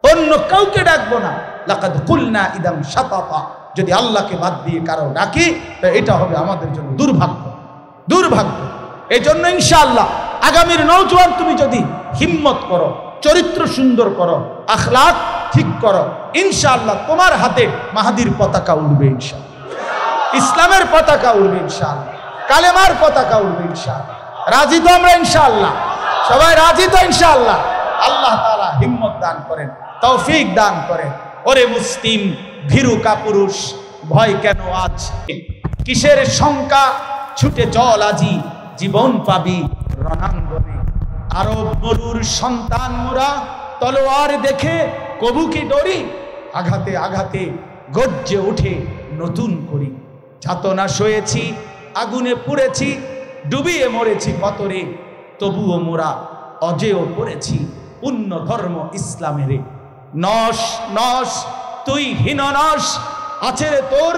অন্য কাউকে ডাকবো না। লাকাদ কুলনা ইদাম শাতাতা, যদি আল্লাহকে বাদ দিয়ে কারো ডাকি তো এটা হবে আমাদের জন্য দুর্ভাগ্য, দুর্ভাগ্য। এই জন্য ইনশাআল্লাহ আগামীর নওজোয়ান তুমি যদি হিম্মত করো, চরিত্র সুন্দর করো, আখলাক ঠিক করো, ইনশাআল্লাহ তোমার হাতে মাহাদির পতাকা উঠবে ইনশাআল্লাহ, ইসলামের পতাকা উঠবে ইনশাআল্লাহ, কালেমার পতাকা উঠবে ইনশাআল্লাহ। রাজি তো আমরা ইনশাআল্লাহ? সবাই রাজি তো ইনশাআল্লাহ? আল্লাহ তাআলা হিম্মত দান করেন, তৌফিক দান করেন। ওরে মুসলিম ভীরু কাপুরুষ, ভয় কেন আজ, কিসের শঙ্কা, ছুটে চল আজি, জীবন পাবি রণাঙ্গনে। আরব মরুর সন্তান মোরা, তলোয়ার দেখে কবু কি ডরি, আঘাতে আঘাতে গর্জে উঠে নতুন করি। যাতনা সয়েছি, আগুনে পুড়েছি, ডুবিয়ে মরেছি কতরে, তবুও মোরা অজেয় পড়েছি পুণ্য ধর্ম ইসলামের। নস নস তুই হীন নস, আছে রে তোর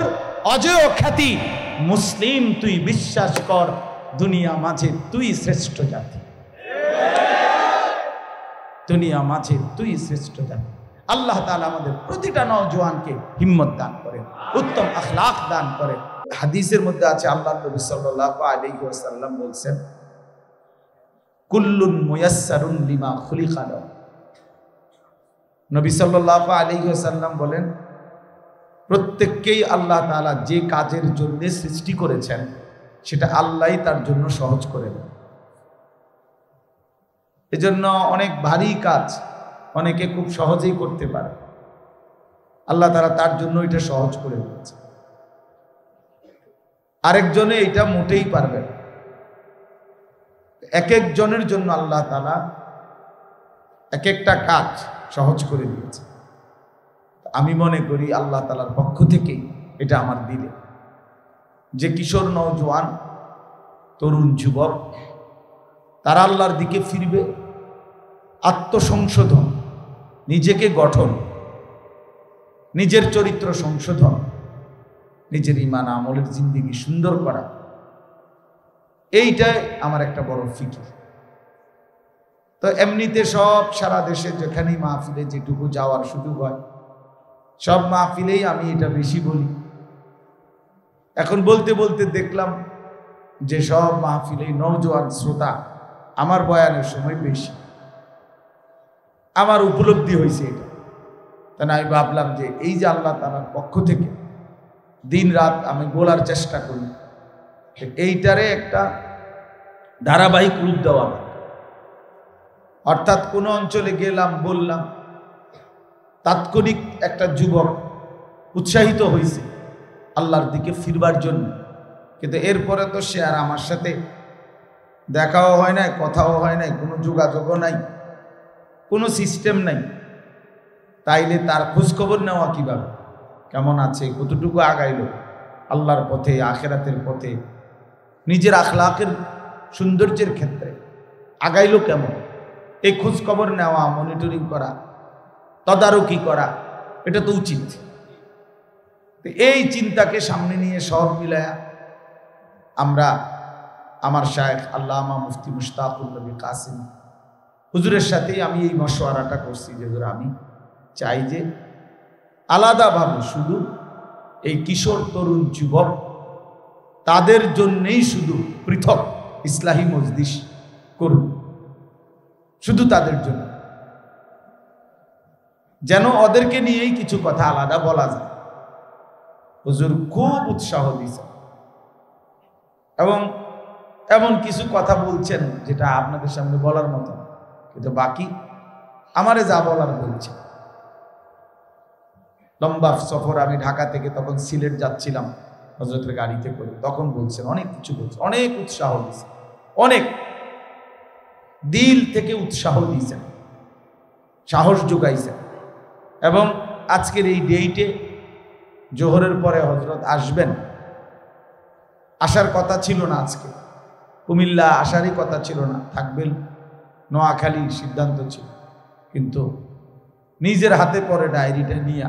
অজেয় খ্যাতি, মুসলিম তুই বিশ্বাস কর, দুনিয়া মাঝে তুই শ্রেষ্ঠ জাতি, দুনিয়া মাঝে তুই শ্রেষ্ঠ জাতি। আল্লাহ তাআলা আমাদের প্রতিটা নওজোয়ানকে হিম্মত দান করেন, উত্তম আখলাক দান করেন। হাদিসের মধ্যে আছে, আল্লাহ নবী সাল্লাল্লাহু আলাইহি ওয়াসাল্লাম বলছেন, কুল্লুন মুয়াসসারুন লিমা খুলিকা লাহু। নবী সাল্লাল্লাহু আলাইহি ওয়াসাল্লাম বলেন, প্রত্যেককেই আল্লাহ তাআলা যে কাজের জন্য সৃষ্টি করেছেন সেটা আল্লাহই তার জন্য সহজ করে দেন। এজন্য অনেক ভারী কাজ অনেকে খুব সহজেই করতে পারে, আল্লাহ তাআলা তার জন্য এটা সহজ করে দিয়েছে। আরেকজনে এটা মোটেই পারবে না। এক একজনের জন্য আল্লাহ তাআলা এক একটা কাজ সহজ করে দিয়েছে। আমি মনে করি আল্লাহ তাআলার পক্ষ থেকেই এটা আমার দিলে, যে কিশোর নওজোয়ান তরুণ যুবক তারা আল্লাহর দিকে ফিরবে, আত্মসংশোধন, নিজেকে গঠন, নিজের চরিত্র সংশোধন, নিজের ঈমান আমলের জিন্দেগি সুন্দর করা, এইটাই আমার একটা বড় ফিকির। তো এমনিতে সব সারা দেশে যেখানেই মাহফিলে যেটুকু যাওয়ার সুযোগ হয় সব মাহফিলেই আমি এটা বেশি বলি। এখন বলতে বলতে দেখলাম যে সব মাহফিলেই নওজোয়ান শ্রোতা আমার বয়ানের সময় বেশি। আমার উপলব্ধি হয়েছে এটা। তাই আমি ভাবলাম যে এই যে আল্লাহ তাআলার পক্ষ থেকে দিন রাত আমি বলার চেষ্টা করি, এইটারে একটা ধারাবাহিক রূপ দেওয়া। অর্থাৎ কোন অঞ্চলে গেলাম, বললাম, তাৎক্ষণিক একটা যুবক উৎসাহিত হয়েছে আল্লাহর দিকে ফিরবার জন্য, কিন্তু এরপরে তো সে আর আমার সাথে দেখাও হয় নাই, কথাও হয় নাই, কোনো যোগাযোগও নাই, কোনো সিস্টেম নাই। তাইলে তার খোঁজখবর নেওয়া কিভাবে, কেমন আছে, কতটুকু আগাইলো আল্লাহর পথে, আখিরাতের পথে, নিজের আখলাকের সৌন্দর্যের ক্ষেত্রে আগাইলো কেমন, এই খোঁজখবর নেওয়া, মনিটরিং করা, তদারকি করা, এটা তো উচিত। এই চিন্তাকে সামনে নিয়ে সব মিলায়া আমরা আমার শায়েখ আল্লামা মুফতি মুশতাকুর নবী কাসিম হুজুরের সাথেই আমি এই মশওয়ারাটা করছি যে আমি চাই যে আলাদাভাবে শুধু এই কিশোর তরুণ যুবক তাদের জন্যেই শুধু পৃথক ইসলাহি মজলিস করুন, শুধু তাদের জন্য, যেন ওদেরকে নিয়েই কিছু কথা আলাদা বলা যায়। হুজুর খুব উৎসাহ দিয়েছেন এবং এমন কিছু কথা বলছেন যেটা আপনাদের সামনে বলার মতো, কিন্তু বাকি আমারে যা বলার বলছে। লম্বা সফর, আমি ঢাকা থেকে তখন সিলেট যাচ্ছিলাম হযরতের গাড়িতে করে, তখন বলছেন অনেক কিছু, বলছে অনেক উৎসাহ দিয়েছেন, অনেক দিল থেকে উৎসাহ দিয়েছেন, সাহস যোগাইছেন। এবং আজকের এই ডেটে জোহরের পরে হযরত আসবেন, আসার কথা ছিল না, আজকে কুমিল্লা আসারই কথা ছিল না, থাকবেন নোয়াখালী সিদ্ধান্ত ছিল, কিন্তু নিজের হাতে পরে ডায়েরিটা নিয়ে,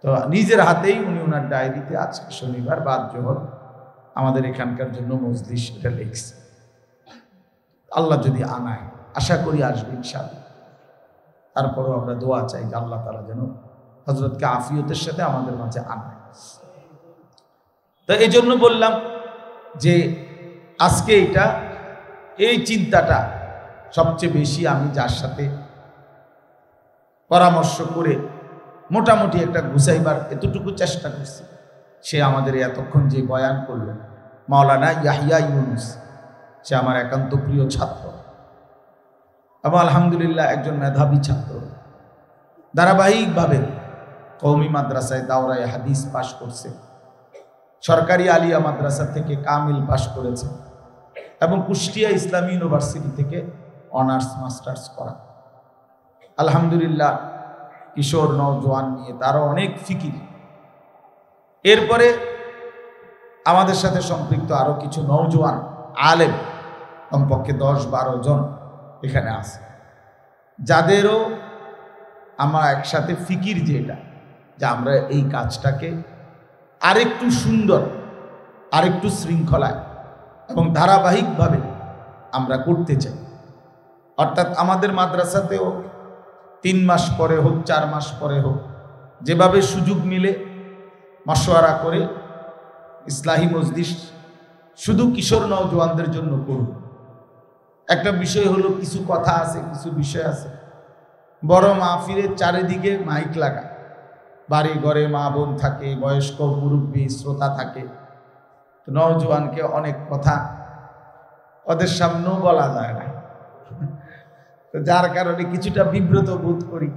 তো নিজের হাতেই উনি ওনার ডায়েরিতে আজকে শনিবার বাদ জোহর আমাদের এখানকার জন্য মজলিস এটা লিখছে। আল্লাহ যদি আনায়, আশা করি আসবে ইনশাআল্লাহ। তারপরও আমরা দোয়া চাই যে আল্লাহ তাআলা যেন হযরতকে আফিয়তের সাথে আমাদের মাঝে আনায়। তো এই জন্য বললাম যে আজকে এই চিন্তাটা সবচেয়ে বেশি আমি যার সাথে পরামর্শ করে মোটামুটি একটা গুছাইবার এতটুকু চেষ্টা করছি, সে আমাদের এতক্ষণ যে বয়ান করলেন মাওলানা ইয়াহিয়া ইউনুস, সে আমার একান্ত প্রিয় ছাত্র এবং আলহামদুলিল্লাহ একজন মেধাবী ছাত্র। ধারাবাহিকভাবে কওমি মাদ্রাসায় দাওরায়ে হাদিস পাশ করছে, সরকারি আলিয়া মাদ্রাসা থেকে কামিল পাশ করেছে এবং কুষ্টিয়া ইসলামী ইউনিভার্সিটি থেকে অনার্স মাস্টার্স করা। আলহামদুলিল্লাহ কিশোর নওজোয়ান নিয়ে তারও অনেক ফিকির। এরপরে আমাদের সাথে সম্পৃক্ত আরো কিছু নওজোয়ান আলেম, কমপক্ষে 10-12 জন এখানে আছে, যাদেরও আমরা একসাথে ফিকির যেটা যে আমরা এই কাজটাকে আরেকটু সুন্দর, আরেকটু শৃঙ্খলায় এবং ধারাবাহিকভাবে আমরা করতে চাই। অর্থাৎ আমাদের মাদ্রাসাতেও 3 মাস পরে হোক, 4 মাস পরে হোক, যেভাবে সুযোগ মিলে মশওয়ারা করে ইসলাহি মজলিস শুধু কিশোর নওজোয়ানদের জন্য করব। একটা বিষয় হলো, কিছু কথা আছে, কিছু বিষয় আছে, বড় মাহফিলের চারিদিকে মাইক লাগা, বাড়ি ঘরে মা বোন থাকে, বয়স্ক মুরব্বী শ্রোতা থাকে, তো নওজোয়ানকে অনেক কথা ওদের সামনেও বলা যায় না, তো যার কারণে কিছুটা বিব্রত বোধ করি।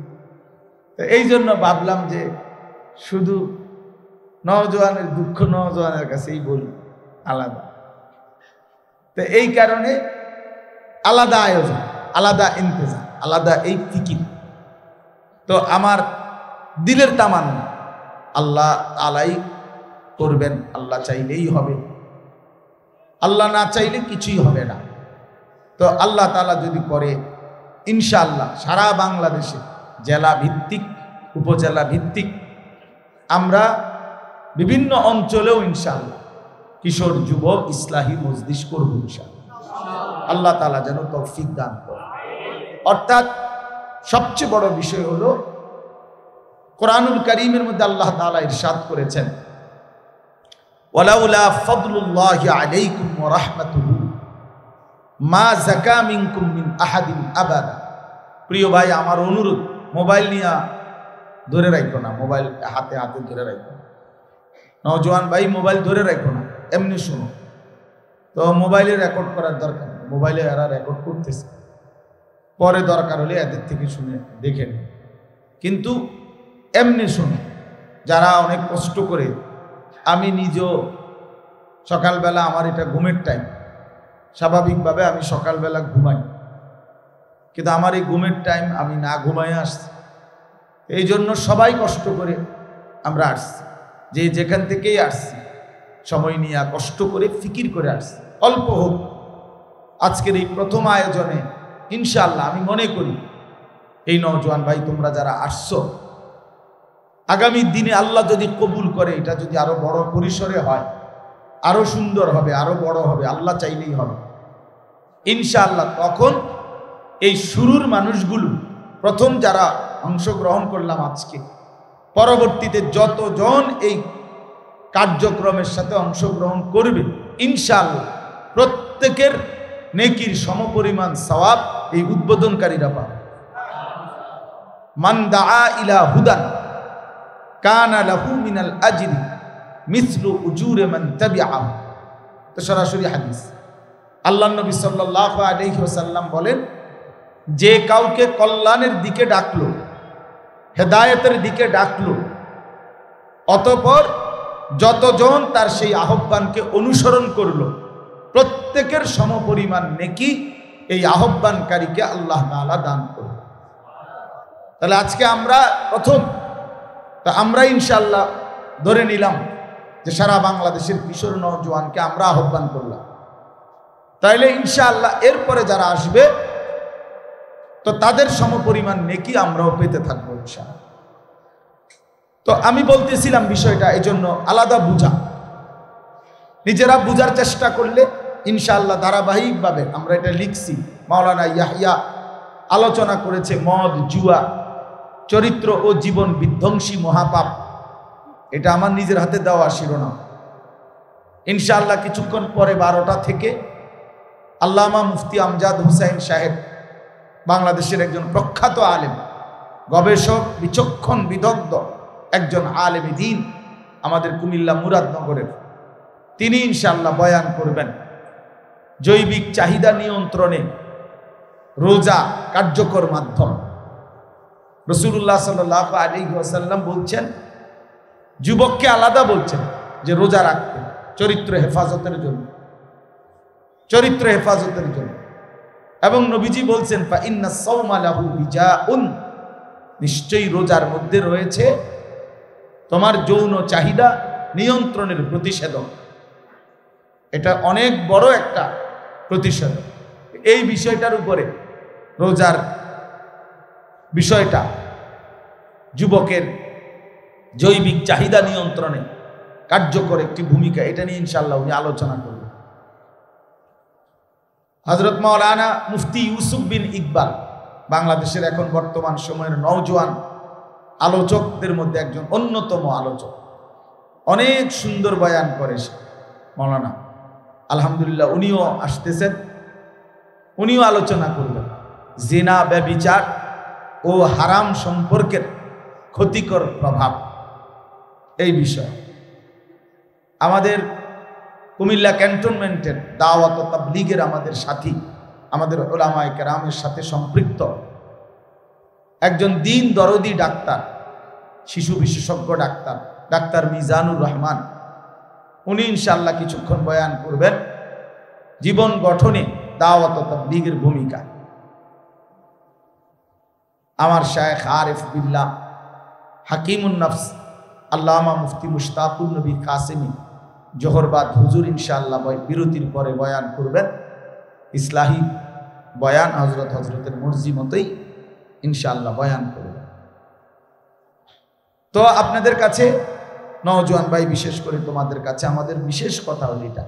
তো এই জন্য ভাবলাম যে শুধু নওজোয়ানের দুঃখ নওজোয়ানের কাছেই বলি, আলাদা। তো এই কারণে আলাদা আয়োজন, আলাদা ইন্তজাম, আলাদা এই ফিকির। তো আমার দিলের তামান্না আল্লাহ তাআলাই করবেন, আল্লাহ চাইলেই হবে, আল্লাহ না চাইলে কিছুই হবে না। তো আল্লাহ তাআলা যদি করে, ইনশাআল্লাহ সারা বাংলাদেশে জেলা ভিত্তিক, উপজেলা ভিত্তিক, আমরা বিভিন্ন অঞ্চলেও ইনশাআল্লাহ কিশোর যুব ইসলাহি মজলিস করব ইনশাআল্লাহ। আল্লাহ তাআলা যেন তৌফিক দান করেন। অর্থাৎ সবচেয়ে বড় বিষয় হলো, কোরআনুল কারীমের মধ্যে আল্লাহ তাআলা ইরশাদ করেছেন, ওয়ালাউলা ফাদলুল্লাহি আলাইকুম ওয়া রাহমাতুহু মা যাকা মিনকুম মিন আহাদিন আবাদা। প্রিয় ভাই, আমার অনুরোধ, মোবাইল নিয়ে ধরে রাখো না, মোবাইল হাতে হাতে ধরে রাখো না। নওজোয়ান ভাই, মোবাইল ধরে রাখো না, এমনি শোনো। তো মোবাইলে রেকর্ড করার দরকার নেই, মোবাইলে এরা রেকর্ড করতেছে, পরে দরকার হলে এদের থেকে শুনে দেখে নেই, কিন্তু এমনি শোনো। যারা অনেক কষ্ট করে, আমি নিজেও সকালবেলা, আমার এটা ঘুমের টাইম, স্বাভাবিকভাবে আমি সকালবেলা ঘুমাই, কিন্তু আমার এই ঘুমের টাইম আমি না ঘুমাই আসছি। এই জন্য সবাই কষ্ট করে আমরা আসছি, যে যেখান থেকেই আসছি সময় নিয়ে কষ্ট করে ফিকির করে আসছি, অল্প হোক। আজকের এই প্রথম আয়োজনে ইনশাআল্লাহ আমি মনে করি এই নওজোয়ান ভাই তোমরা যারা আসছো, আগামী দিনে আল্লাহ যদি কবুল করে, এটা যদি আরো বড় পরিসরে হয়, আরো সুন্দর হবে, আরো বড় হবে, আল্লাহ চাইলেই হবে ইনশাআল্লাহ। তখন এই শুরুর মানুষগুলো, প্রথম যারা অংশগ্রহণ করলাম আজকে, পরবর্তীতে যতজন এই কার্যক্রমের সাথে অংশগ্রহণ করবে, ইনশাআল্লাহ প্রত্যেকের নেকির সমপরিমাণ সওয়াব এই উদ্বোধনকারীরা পাবে। মান দাআ ইলা হুদান কানা লাহু মিনাল আজরি মিসলু উজুরি মান তাবিআহু। তো সরাসরি হাদিস, আল্লাহর নবী সাল্লাল্লাহু আলাইহি ওয়াসাল্লাম বলেন, যে কাউকে কল্যাণের দিকে ডাকলো, হেদায়েতের দিকে ডাকলো, অতঃপর যতজন তার সেই আহ্বানকে অনুসরণ করলো, প্রত্যেকের সমপরিমাণ নেকি এই আহ্বানকারীকে আল্লাহ তাআলা দান করবে। তাহলে আজকে আমরা প্রথম, তা আমরা ইনশাআল্লাহ ধরে নিলাম যে সারা বাংলাদেশের কিশোর নওজোয়ানকে আমরা আহ্বান করলাম, তাইলে ইনশাআল্লাহ এরপরে যারা আসবে তো তাদের সমপরিমাণ নেকি আমরাও পেতে থাকবো ইনশাআল্লাহ। তো আমি বলতেছিলাম বিষয়টা এই জন্য আলাদা বুঝা, নিজেরা বুঝার চেষ্টা করলে ইনশাআল্লাহ ধারাবাহিকভাবে আমরা এটা লিখছি। মাওলানা ইয়াহইয়া আলোচনা করেছে মদ, জুয়া, চরিত্র ও জীবন বিধ্বংসী মহাপাপ। এটা আমার নিজের হাতে দেওয়া শিরোনাম। ইনশাআল্লাহ কিছুক্ষণ পরে 12টা থেকে আল্লামা মুফতি আমজাদ হুসাইন সাহেব, বাংলাদেশের একজন প্রখ্যাত আলেম, গবেষক, বিচক্ষণ, বিদগ্ধ একজন আলেম দ্বীন, আমাদের কুমিল্লা মুরাদনগরের, তিনি ইনশাআল্লাহ বয়ান করবেন জৈবিক চাহিদা নিয়ন্ত্রণে রোজা কার্যকর মাধ্যম। রাসূলুল্লাহ সাল্লাল্লাহু আলাইহি ওয়াসাল্লাম বলছেন, যুবককে আলাদা বলছেন যে রোজা রাখতে, চরিত্র হেফাজতের জন্য, চরিত্র হেফাজতের জন্য। এবং নবীজি বলছেন, ফা ইন্নাস সাওমা লাহু বিজাউন, নিশ্চয়ই রোজার মধ্যে রয়েছে তোমার যৌন চাহিদা নিয়ন্ত্রণের প্রতিষেধক। এটা অনেক বড় একটা প্রতিষেধক। এই বিষয়টার উপরে, রোজার বিষয়টা, যুবকের জৈবিক চাহিদা নিয়ন্ত্রণে কার্যকর একটি ভূমিকা, এটা নিয়ে ইনশাআল্লাহ উনি আলোচনা করবেন। হযরত মাওলানা মুফতি ইউসুফ বিন ইকবাল, বাংলাদেশের এখন বর্তমান সময়ের নওজোয়ান আলোচকদের মধ্যে একজন অন্যতম আলোচক, অনেক সুন্দর বয়ান করে মৌলানা, আলহামদুলিল্লাহ। উনিও আসতেছেন, উনিও আলোচনা করবেন জিনা, ব্যভিচার ও হারাম সম্পর্কের ক্ষতিকর প্রভাব এই বিষয়। আমাদের কুমিল্লা ক্যান্টনমেন্টের দাওয়াত ও তাবলীগের আমাদের সাথী, আমাদের উলামায়ে কেরামের সাথে সম্পৃক্ত একজন দিন দরদি ডাক্তার, শিশু বিশেষজ্ঞ ডাক্তার, ডাক্তার মিজানুর রহমান, উনি ইনশাআল্লাহ কিছুক্ষণ বয়ান করবেন জীবন গঠনে দাওয়াত ও তাবলীগের ভূমিকা। আমার শায়েখ আরিফ বিল্লাহ হাকিমুন নফস আল্লামা মুফতি মুশতাকুন নবী কাসেমি জোহরবাদ হুজুর ইনশাআল্লাহ বিরতির পরে বয়ান করবেন। ইসলাহি বয়ান হজরতের মর্জি মতোই ইনশাআল্লাহ বয়ান করবেন। তো আপনাদের কাছে নওজোয়ান ভাই, বিশেষ করে তোমাদের কাছে আমাদের বিশেষ কথা হল এটা,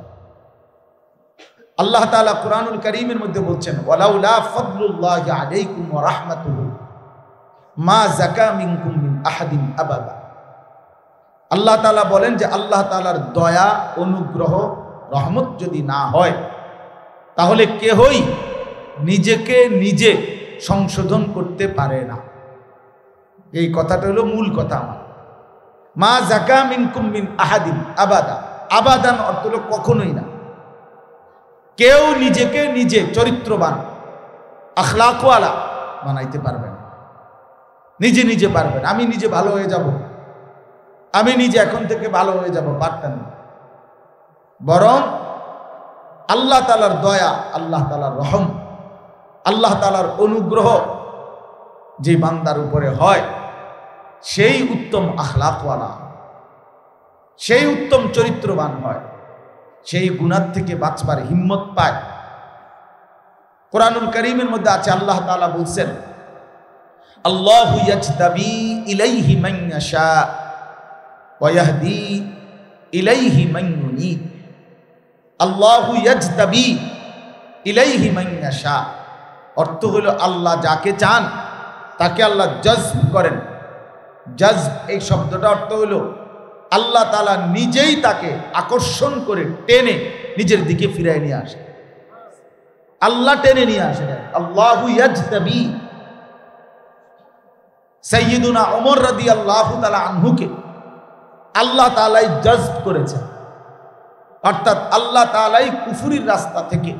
আল্লাহ তাআলা কুরআনুল কারীমের মধ্যে বলছেন, ওয়ালাউলা ফাদলুল্লাহি আলাইকুম ওয়া রাহমাতুহু মা যাকা মিনকুম মিন আহাদিন আবাদা। আল্লাহ তাআলা বলেন যে আল্লাহ তাআলার দয়া, অনুগ্রহ, রহমত যদি না হয় তাহলে কেহই নিজেকে নিজে সংশোধন করতে পারে না। এই কথাটা হলো মূল কথা আমার। মা যাকা মিনকুম মিন আহাদিন আবাদা, আবাদান অর্থ হলো কখনোই না। কেউ নিজেকে নিজে চরিত্রবান, আখলাকওয়ালা বানাইতে পারবে না, নিজে নিজে পারবেন। আমি নিজে ভালো হয়ে যাব, আমি নিজে এখন থেকে ভালো হয়ে যাব, পারতেন না। বরং আল্লাহ তাআলার দয়া, আল্লাহ তাআলার রহম, আল্লাহ তাআলার অনুগ্রহ যে বান্দার উপরে হয় সেই উত্তম আখলাকওয়ালা, সেই উত্তম চরিত্রবান হয়, সেই গুনাহ থেকে বাঁচবার হিম্মত পায়। কুরআনুল কারীমের মধ্যে আছে, আল্লাহ তাআলা বলছেন, আল্লাহু ইয়াজতাবি ইলাইহি মান ইয়াশা ওয়া ইয়াহদি ইলাইহি মান ইউনীব। আল্লাহু ইয়াজতাবি ইলাইহি মান ইয়াশা অর্থ হলো আল্লাহ যাকে চান তাকে আল্লাহ জজব করেন। জজব এই শব্দটা অর্থ হলো আল্লাহ তাআলা নিজেই তাকে আকর্ষণ করে টেনে নিজের দিকে ফিরায় নিয়ে আসে। আল্লাহ টেনে নিয়ে আসে। আল্লাহু ইয়াজতাবি। সাইয়্যিদুনা ওমর রাদিয়াল্লাহু তাআলা আনহুকে আল্লাহ তাআলাই জজব করেছেন, অর্থাৎ আল্লাহ তাআলাই কুফরির রাস্তা থেকে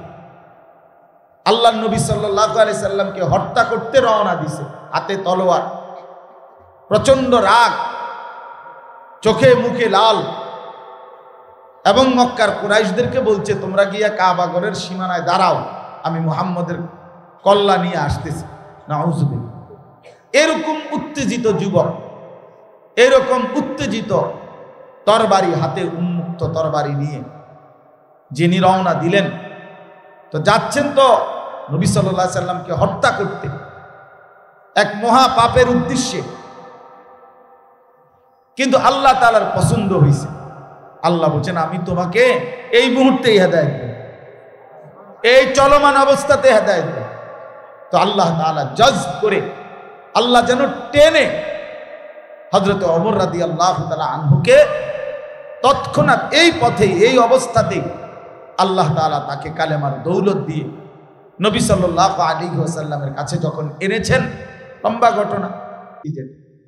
আল্লাহর নবী সাল্লাল্লাহু আলাইহি সাল্লামকে হত্যা করতে রওনা দিছে, হাতে তলোয়ার, প্রচন্ড রাগ, চোখে মুখে লাল, এবং মক্কার কুরাইশদেরকে বলছে, তোমরা গিয়া কাবা ঘরের সীমানায় দাঁড়াও, আমি মুহাম্মদের কল্লা নিয়ে আসতেছি। নাউযুবিল্লাহ। এরকম উত্তেজিত যুবক, এরকম উত্তেজিত তরবারি হাতে, উন্মুক্ত তরবারি নিয়ে যিনি রওনা দিলেন, তো যাচ্ছেন তো নবী সাল্লাল্লাহু আলাইহি সাল্লামকে হত্যা করতে, এক মহা পাপের উদ্দেশ্যে। কিন্তু আল্লাহ তাআলার পছন্দ হয়েছে। আল্লাহ বলছেন, আমি তোমাকে এই মুহূর্তে হেদায়েত দেব, এই চলমান অবস্থাতে হেদায়েত দেব। তো আল্লাহ তাআলা জজব করে, আল্লাহ যেন টেনে হযরত ওমর রাদিয়াল্লাহু তাআলা আনহুকে তৎক্ষণাৎ এই পথে, এই অবস্থাতেই আল্লাহ তাআলা তাকে কালেমার দৌলত দিয়ে নবী সাল্লাল্লাহু আলাইহি ওয়াসাল্লামের কাছে যখন এনেছেন, লম্বা ঘটনা,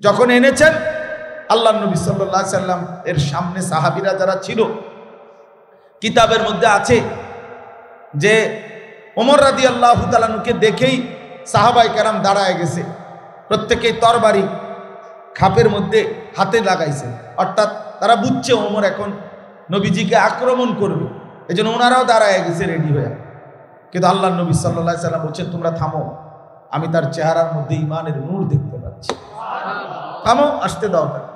যখন এনেছেন আল্লাহ নবী সাল্লাল্লাহু আলাইহি সাল্লাম এর সামনে সাহাবীরা যারা ছিল, কিতাবের মধ্যে আছে যে ওমর রাদিয়াল্লাহু তাআলা আনহুকে দেখেই সাহাবায়ে কেরাম দাঁড়ায় গেছে, প্রত্যেকেই তরবারি খাপের মধ্যে হাতে লাগাইছে, অর্থাৎ তারা বুঝছে ওমর এখন নবীজিকে আক্রমণ করবে, এজন্য ওনারাও দাঁড়ায় গেছে রেডি হয়ে। কিন্তু আল্লাহ নবী সাল্লাল্লাহু আলাইহি সাল্লাম বলছেন, তোমরা থামো, আমি তার চেহারার মধ্যে ঈমানের নূর দেখতে পাচ্ছি, থামো, আসতে দাও তাকে।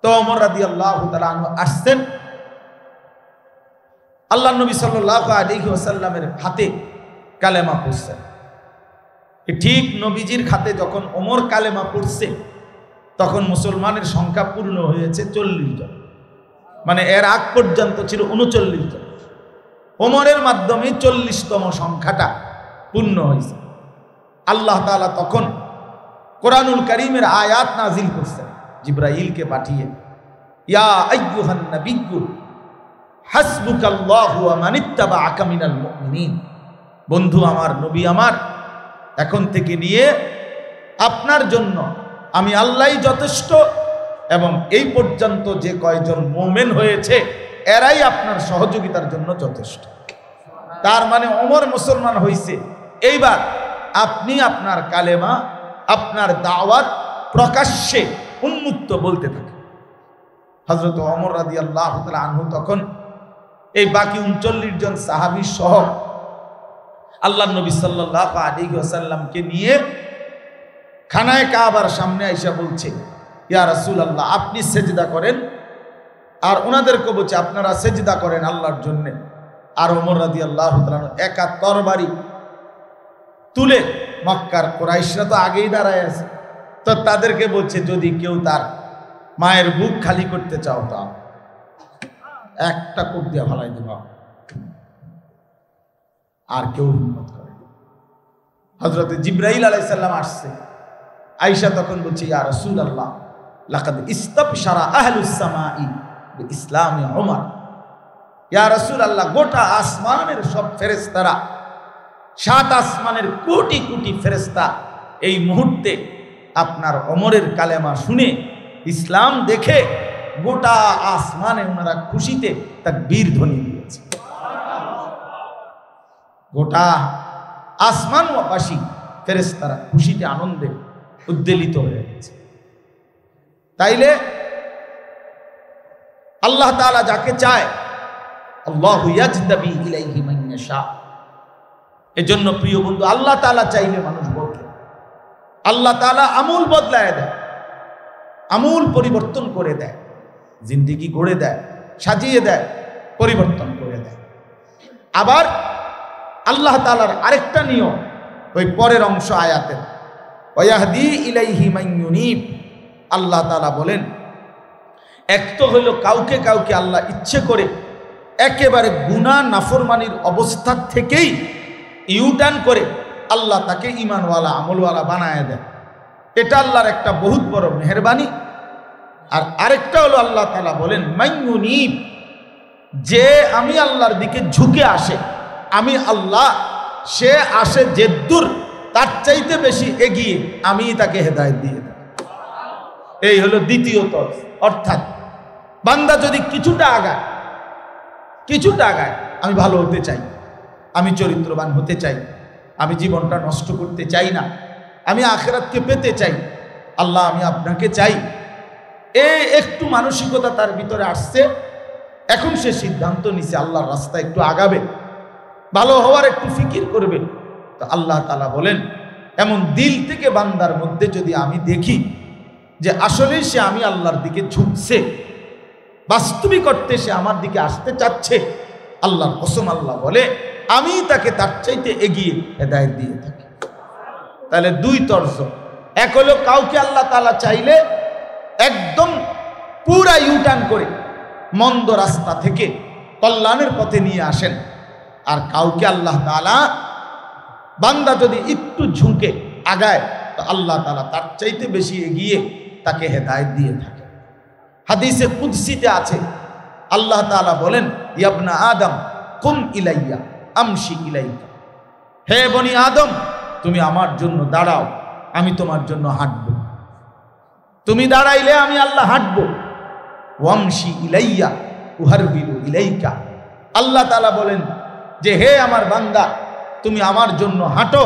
তো ওমর রাদিয়াল্লাহু তাআলা আনহু আসছেন, আল্লাহ নবী সাল্লাল্লাহু আলাইহি ওয়াসাল্লামের হাতে কালেমা পড়ছেন। ঠিক নবীজির হাতে যখন ওমর কালেমা পড়ছে, তখন মুসলমানের সংখ্যা পূর্ণ হয়েছে 40 জন, মানে এর আগ পর্যন্ত ছিল 39 জন। ওমরের মাধ্যমে 40তম সংখ্যাটা পূর্ণ হয়েছে। আল্লাহ তাআলা তখন কোরআনুল কারীমের আয়াত নাজিল করছেন জিবরাইলকে পাঠিয়ে, ইয়া আইয়ুহান নাবিয়্যু হাসবুকাল্লাহু ওয়া মানিত্তাবাআকা মিনাল মুমিনিন। বন্ধু আমার, নবী আমার, এখন থেকে নিয়ে আপনার জন্য আমি আল্লাহই যথেষ্ট, এবং এই পর্যন্ত যে কয়জন মুমিন হয়েছে এরাই আপনার সহযোগিতার জন্য যথেষ্ট। তার মানে ওমর মুসলমান হয়েছে, এইবার আপনি আপনার কালেমা, আপনার দাওয়াত প্রকাশ্যে উন্মুক্ত বলতে থাকেন। হযরত ওমর রাদিয়াল্লাহু তাআলা আনহু তখন এই বাকি 39 জন সাহাবী সহ আল্লাহর নবী সাল্লাল্লাহু আলাইহি ওয়াসাল্লামকে নিয়ে খানায়ে কাবার সামনে আইসা বলছে, ইয়া রাসূলুল্লাহ, আপনি সেজদা করেন, আর ওনাদেরকে বলছে আপনারা সেজদা করেন আল্লাহর জন্য। আর ওমর রাদিয়াল্লাহু তাআলা একা তরবারি তুলে, মক্কার কুরাইশরা তো আগেই দাঁড়ায় আছে, তো তাদেরকে বলছে যদি কেউ তার মায়ের বুক খালি করতে চাও তা একটা কোপ দিয়ে ভালাই দেব, আর কেউ হিম্মত করে। হযরত জিবরাইল আলাইহিস সালাম আসছে, আয়েশা তখন বলছে, ইয়া রাসূলুল্লাহ, লাকাদ ইস্তাবশারা আহলুস সামাই বিইসলামি ওমর। ইয়া রাসূলুল্লাহ, গোটা আসমানের সব ফেরেশতারা, 7 আসমানের কোটি কোটি ফেরেশতা এই মুহূর্তে আপনার ওমরের কালেমা শুনে, ইসলাম দেখে গোটা আসমানে ওনারা খুশিতে তাকবীর ধ্বনি দিয়েছে। গোটা আসমানবাসী ফেরেশতারা খুশিতে আনন্দে উদ্বেলিত হয়ে গেছে। তাইলে আল্লাহ তাআলা যাকে চায়, আল্লাহু ইয়াজতাবি ইলাইহি মান ইয়াশা। এজন্য প্রিয় বন্ধু, আল্লাহ তাআলা চাইলে মানুষ বদলে, আল্লাহ তাআলা আমূল বদলায় দেয়, আমূল পরিবর্তন করে দেয়, জিন্দেগি গড়ে দেয়, সাজিয়ে দেয়, পরিবর্তন করে দেয়। আবার আল্লাহ তাআলার আরেকটা নিয়ম, ওই পরের অংশ আয়াতের, ওয়াহদি ইলাইহি মান ইউনিব। আল্লাহ তাআলা বলেন, এক তো হইল কাউকে কাউকে আল্লাহ ইচ্ছে করে একেবারে গুনাহ নাফরমানির অবস্থা থেকেই ইউটার্ন করে আল্লাহ তাকে ঈমানওয়ালা আমলওয়ালা বানায় দেয়, এটা আল্লাহর একটা বহুত বড় মেহেরবানি। আর আরেকটা হলো আল্লাহ তাআলা বলেন, মান ইউনিব, যে আমি আল্লাহর দিকে ঝুঁকে আসে, আমি আল্লাহ, সে আসে যে দূর, তার চাইতে বেশি এগিয়ে আমি তাকে হেদায়েত দিয়ে দেব। এই হলো দ্বিতীয় তরফ। অর্থাৎ বান্দা যদি কিছুটা আগায়, আমি ভালো হতে চাই, আমি চরিত্রবান হতে চাই, আমি জীবনটা নষ্ট করতে চাই না, আমি আখিরাতকে পেতে চাই, আল্লাহ আমি আপনাকে চাই, এই একটু মানসিকতা তার ভিতরে আসছে, এখন সে সিদ্ধান্ত নিছে আল্লাহর রাস্তায় একটু আগাবে, ভালো হওয়ার একটু ফিকির করবে। তো আল্লাহ তাআলা বলেন, এমন দিল থেকে বান্দার মধ্যে যদি আমি দেখি যে আসলে সে আমি আল্লাহর দিকে ঝুঁকছে, বাস্তবিক অর্থে সে আমার দিকে আসতে চাচ্ছে, আল্লাহর কসম আল্লাহ বলে আমি তাকে তার চাইতে এগিয়ে হেদায়েত দিয়ে থাকি। তাহলে দুই তরফ, এক হলো কাউকে আল্লাহ তাআলা চাইলে একদম পুরা ইউটার্ন করে মন্দ রাস্তা থেকে কল্যাণের পথে নিয়ে আসেন, আর কাউকে আল্লাহ তাআলা, বান্দা যদি একটু ঝুঁকে আগায়, তো আল্লাহ তাআলা তার চাইতে বেশি এগিয়ে তাকে হেদায়েত দিয়ে থাকে। হাদিসে কুদসিতে আছে, আল্লাহ তাআলা বলেন, ইয়া আদম কুম ইলাইয়া আমশি ইলাইকা। হে বনি আদম, তুমি আমার জন্য দাঁড়াও, আমি তোমার জন্য হাঁটব। তুমি দাঁড়াইলে আমি আল্লাহ হাঁটব। ওয়ামশি ইলাইয়া উহারবিলু ইলাইকা। আল্লাহ তাআলা বলেন যে হে আমার বান্দা, তুমি আমার জন্য হাঁটো,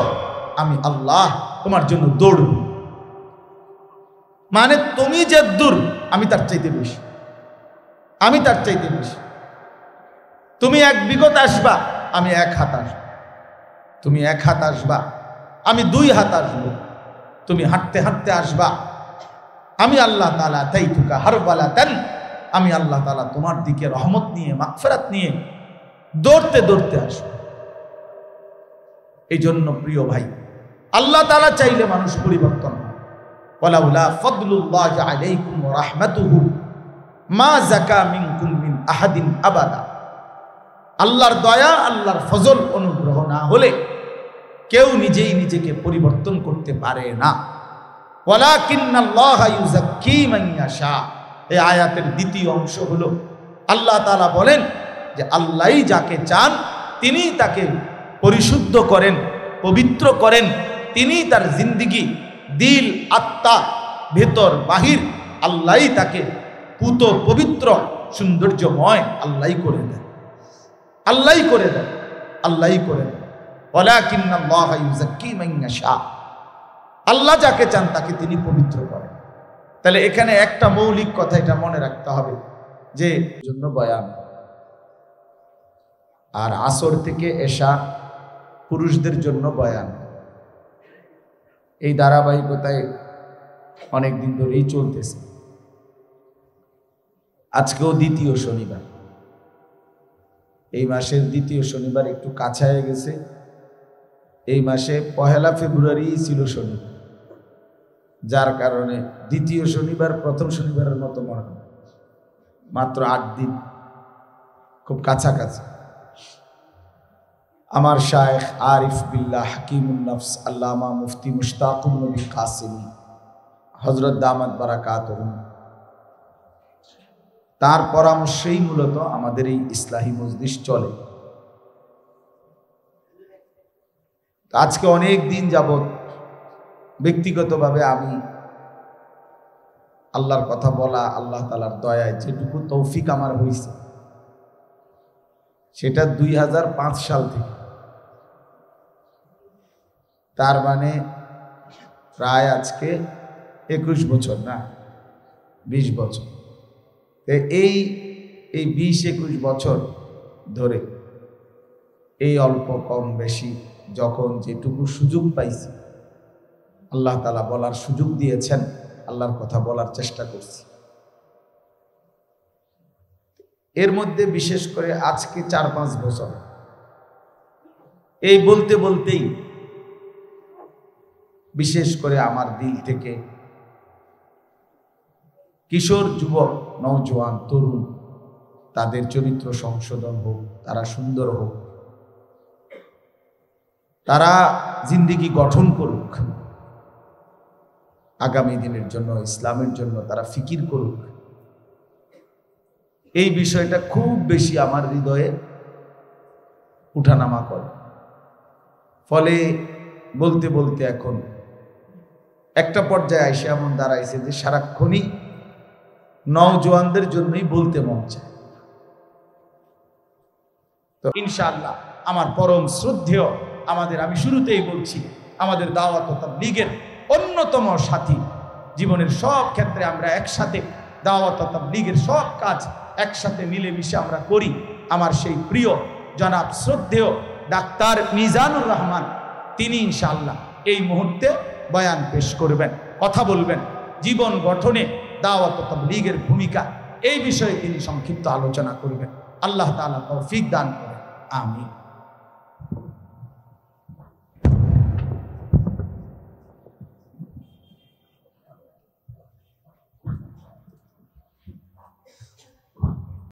আমি আল্লাহ তোমার জন্য দৌড়ব। মানে তুমি যে দূর, আমি তার চাইতে বেশি, আমি তার চাইতে বেশি। তুমি 1 বিঘত আসবা, আমি 1 হাত আসব। তুমি 1 হাত আসবা, আমি 2 হাত আসব। তুমি হাঁটতে হাঁটতে আসবা, আমি আল্লাহ তাআলা তাইতুকা হারবালাতান, আমি আল্লাহ তাআলা তোমার দিকে রহমত নিয়ে, মাগফিরাত নিয়ে দৌড়তে দৌড়তে আসব। এই জন্য প্রিয় ভাই, আল্লাহ তাআলা চাইলে মানুষ পরিবর্তন হয়। ওয়ালাউলা ফাদলুল্লাহি আলাইকুম ওয়া রাহমাতুহু মা যাকা মিনকুম মিন আহাদিন আবাদা। আল্লাহর দয়া, আল্লাহর ফজল, অনুগ্রহ না হলে কেউ নিজেই নিজেকে পরিবর্তন করতে পারে না। ওয়ালাকিন্নাল্লাহা ইউযাক্কি মান ইয়াশা। এই আয়াতের দ্বিতীয় অংশ হলো আল্লাহ তাআলা বলেন যে আল্লাহই যাকে চান তিনি তাকে পরিশুদ্ধ করেন, পবিত্র করেন, তিনি তার জিন্দিগি, দিল, আত্মা, ভেতর বাহির আল্লাহই তাকে পুত পবিত্র সৌন্দর্যময় আল্লাহই করে দেন, আল্লাহই করে দেন, আল্লাহই করে দেন। ওয়ালাকিন্নাল্লাহা ইউযাক্কি মান ইয়াশা, আল্লাহ যাকে চান তাকে তিনি পবিত্র করেন। তাহলে এখানে একটা মৌলিক কথা এটা মনে রাখতে হবে যে জন্য বয়ান, আর আসর থেকে এশা পুরুষদের জন্য বয়ান। এই ধারাবাহিকতায় অনেক দিন ধরেই চলতেছে। আজকেও দ্বিতীয় শনিবার, এই মাসের দ্বিতীয় শনিবার একটু কাছায় গেছে। এই মাসে 1 ফেব্রুয়ারি ছিল শনিবার, যার কারণে দ্বিতীয় শনিবার প্রথম শনিবারের মতো মনে হয়, মাত্র 8 দিন, খুব কাছাকাছি। আমার শায়েখ আরিফ বিল্লাহ হাকিমুন নফস আল্লামা মুফতি মুশতাকুন নবী কাসিমি হযরত দামাত বারাকাতুহু, তার পরামর্শেই মূলত আমাদের এই ইসলাহি মজলিস চলে। আজকে অনেক দিন যাবত ব্যক্তিগতভাবে আমি আল্লাহর কথা বলা, আল্লাহ তাআলার দয়ায় যেটুকু তৌফিক আমার হয়েছে সেটা 2005 সাল থেকে, তার মানে প্রায় আজকে 21 বছর না 20 বছর। এই 20-21 বছর ধরে এই অল্প কম বেশি যখন যেটুকু সুযোগ পাইছি, আল্লাহ তাআলা বলার সুযোগ দিয়েছেন, আল্লাহর কথা বলার চেষ্টা করছি। এর মধ্যে বিশেষ করে আজকে 4-5 বছর এই বলতে বলতেই বিশেষ করে আমার দিল থেকে কিশোর, যুবক, নওজোয়ান, তরুণ, তাদের চরিত্র সংশোধন হোক, তারা সুন্দর হোক, তারা জিন্দেগি গঠন করুক, আগামী দিনের জন্য, ইসলামের জন্য তারা ফিকির করুক, এই বিষয়টা খুব বেশি আমার হৃদয়ে উঠানামা করে। ফলে বলতে বলতে এখন একটা পর্যায়ে এসে এমন দাঁড়াইছে যে সারাক্ষণই নওজোয়ানদের জন্যই বলতে মন চায়। তো ইনশাআল্লাহ আমার পরম শ্রদ্ধেয়, আমি শুরুতেই বলছি, আমাদের দাওয়াত ও তাবলীগের অন্যতম সাথী, জীবনের সব ক্ষেত্রে আমরা একসাথে দাওয়াত ও তাবলীগের সব কাজ একসাথে মিলেমিশে আমরা করি। আমার সেই প্রিয় জনাব শ্রদ্ধেয় ডাক্তার মিজানুর রহমান, তিনি ইনশাআল্লাহ এই মুহূর্তে বয়ান পেশ করবেন, কথা বলবেন, জীবন গঠনে দাওয়াত ও তাবলীগের ভূমিকা, এই বিষয়ে তিনি সংক্ষিপ্ত আলোচনা করবেন। আল্লাহ তাআলা তৌফিক দান করেন, আমিন।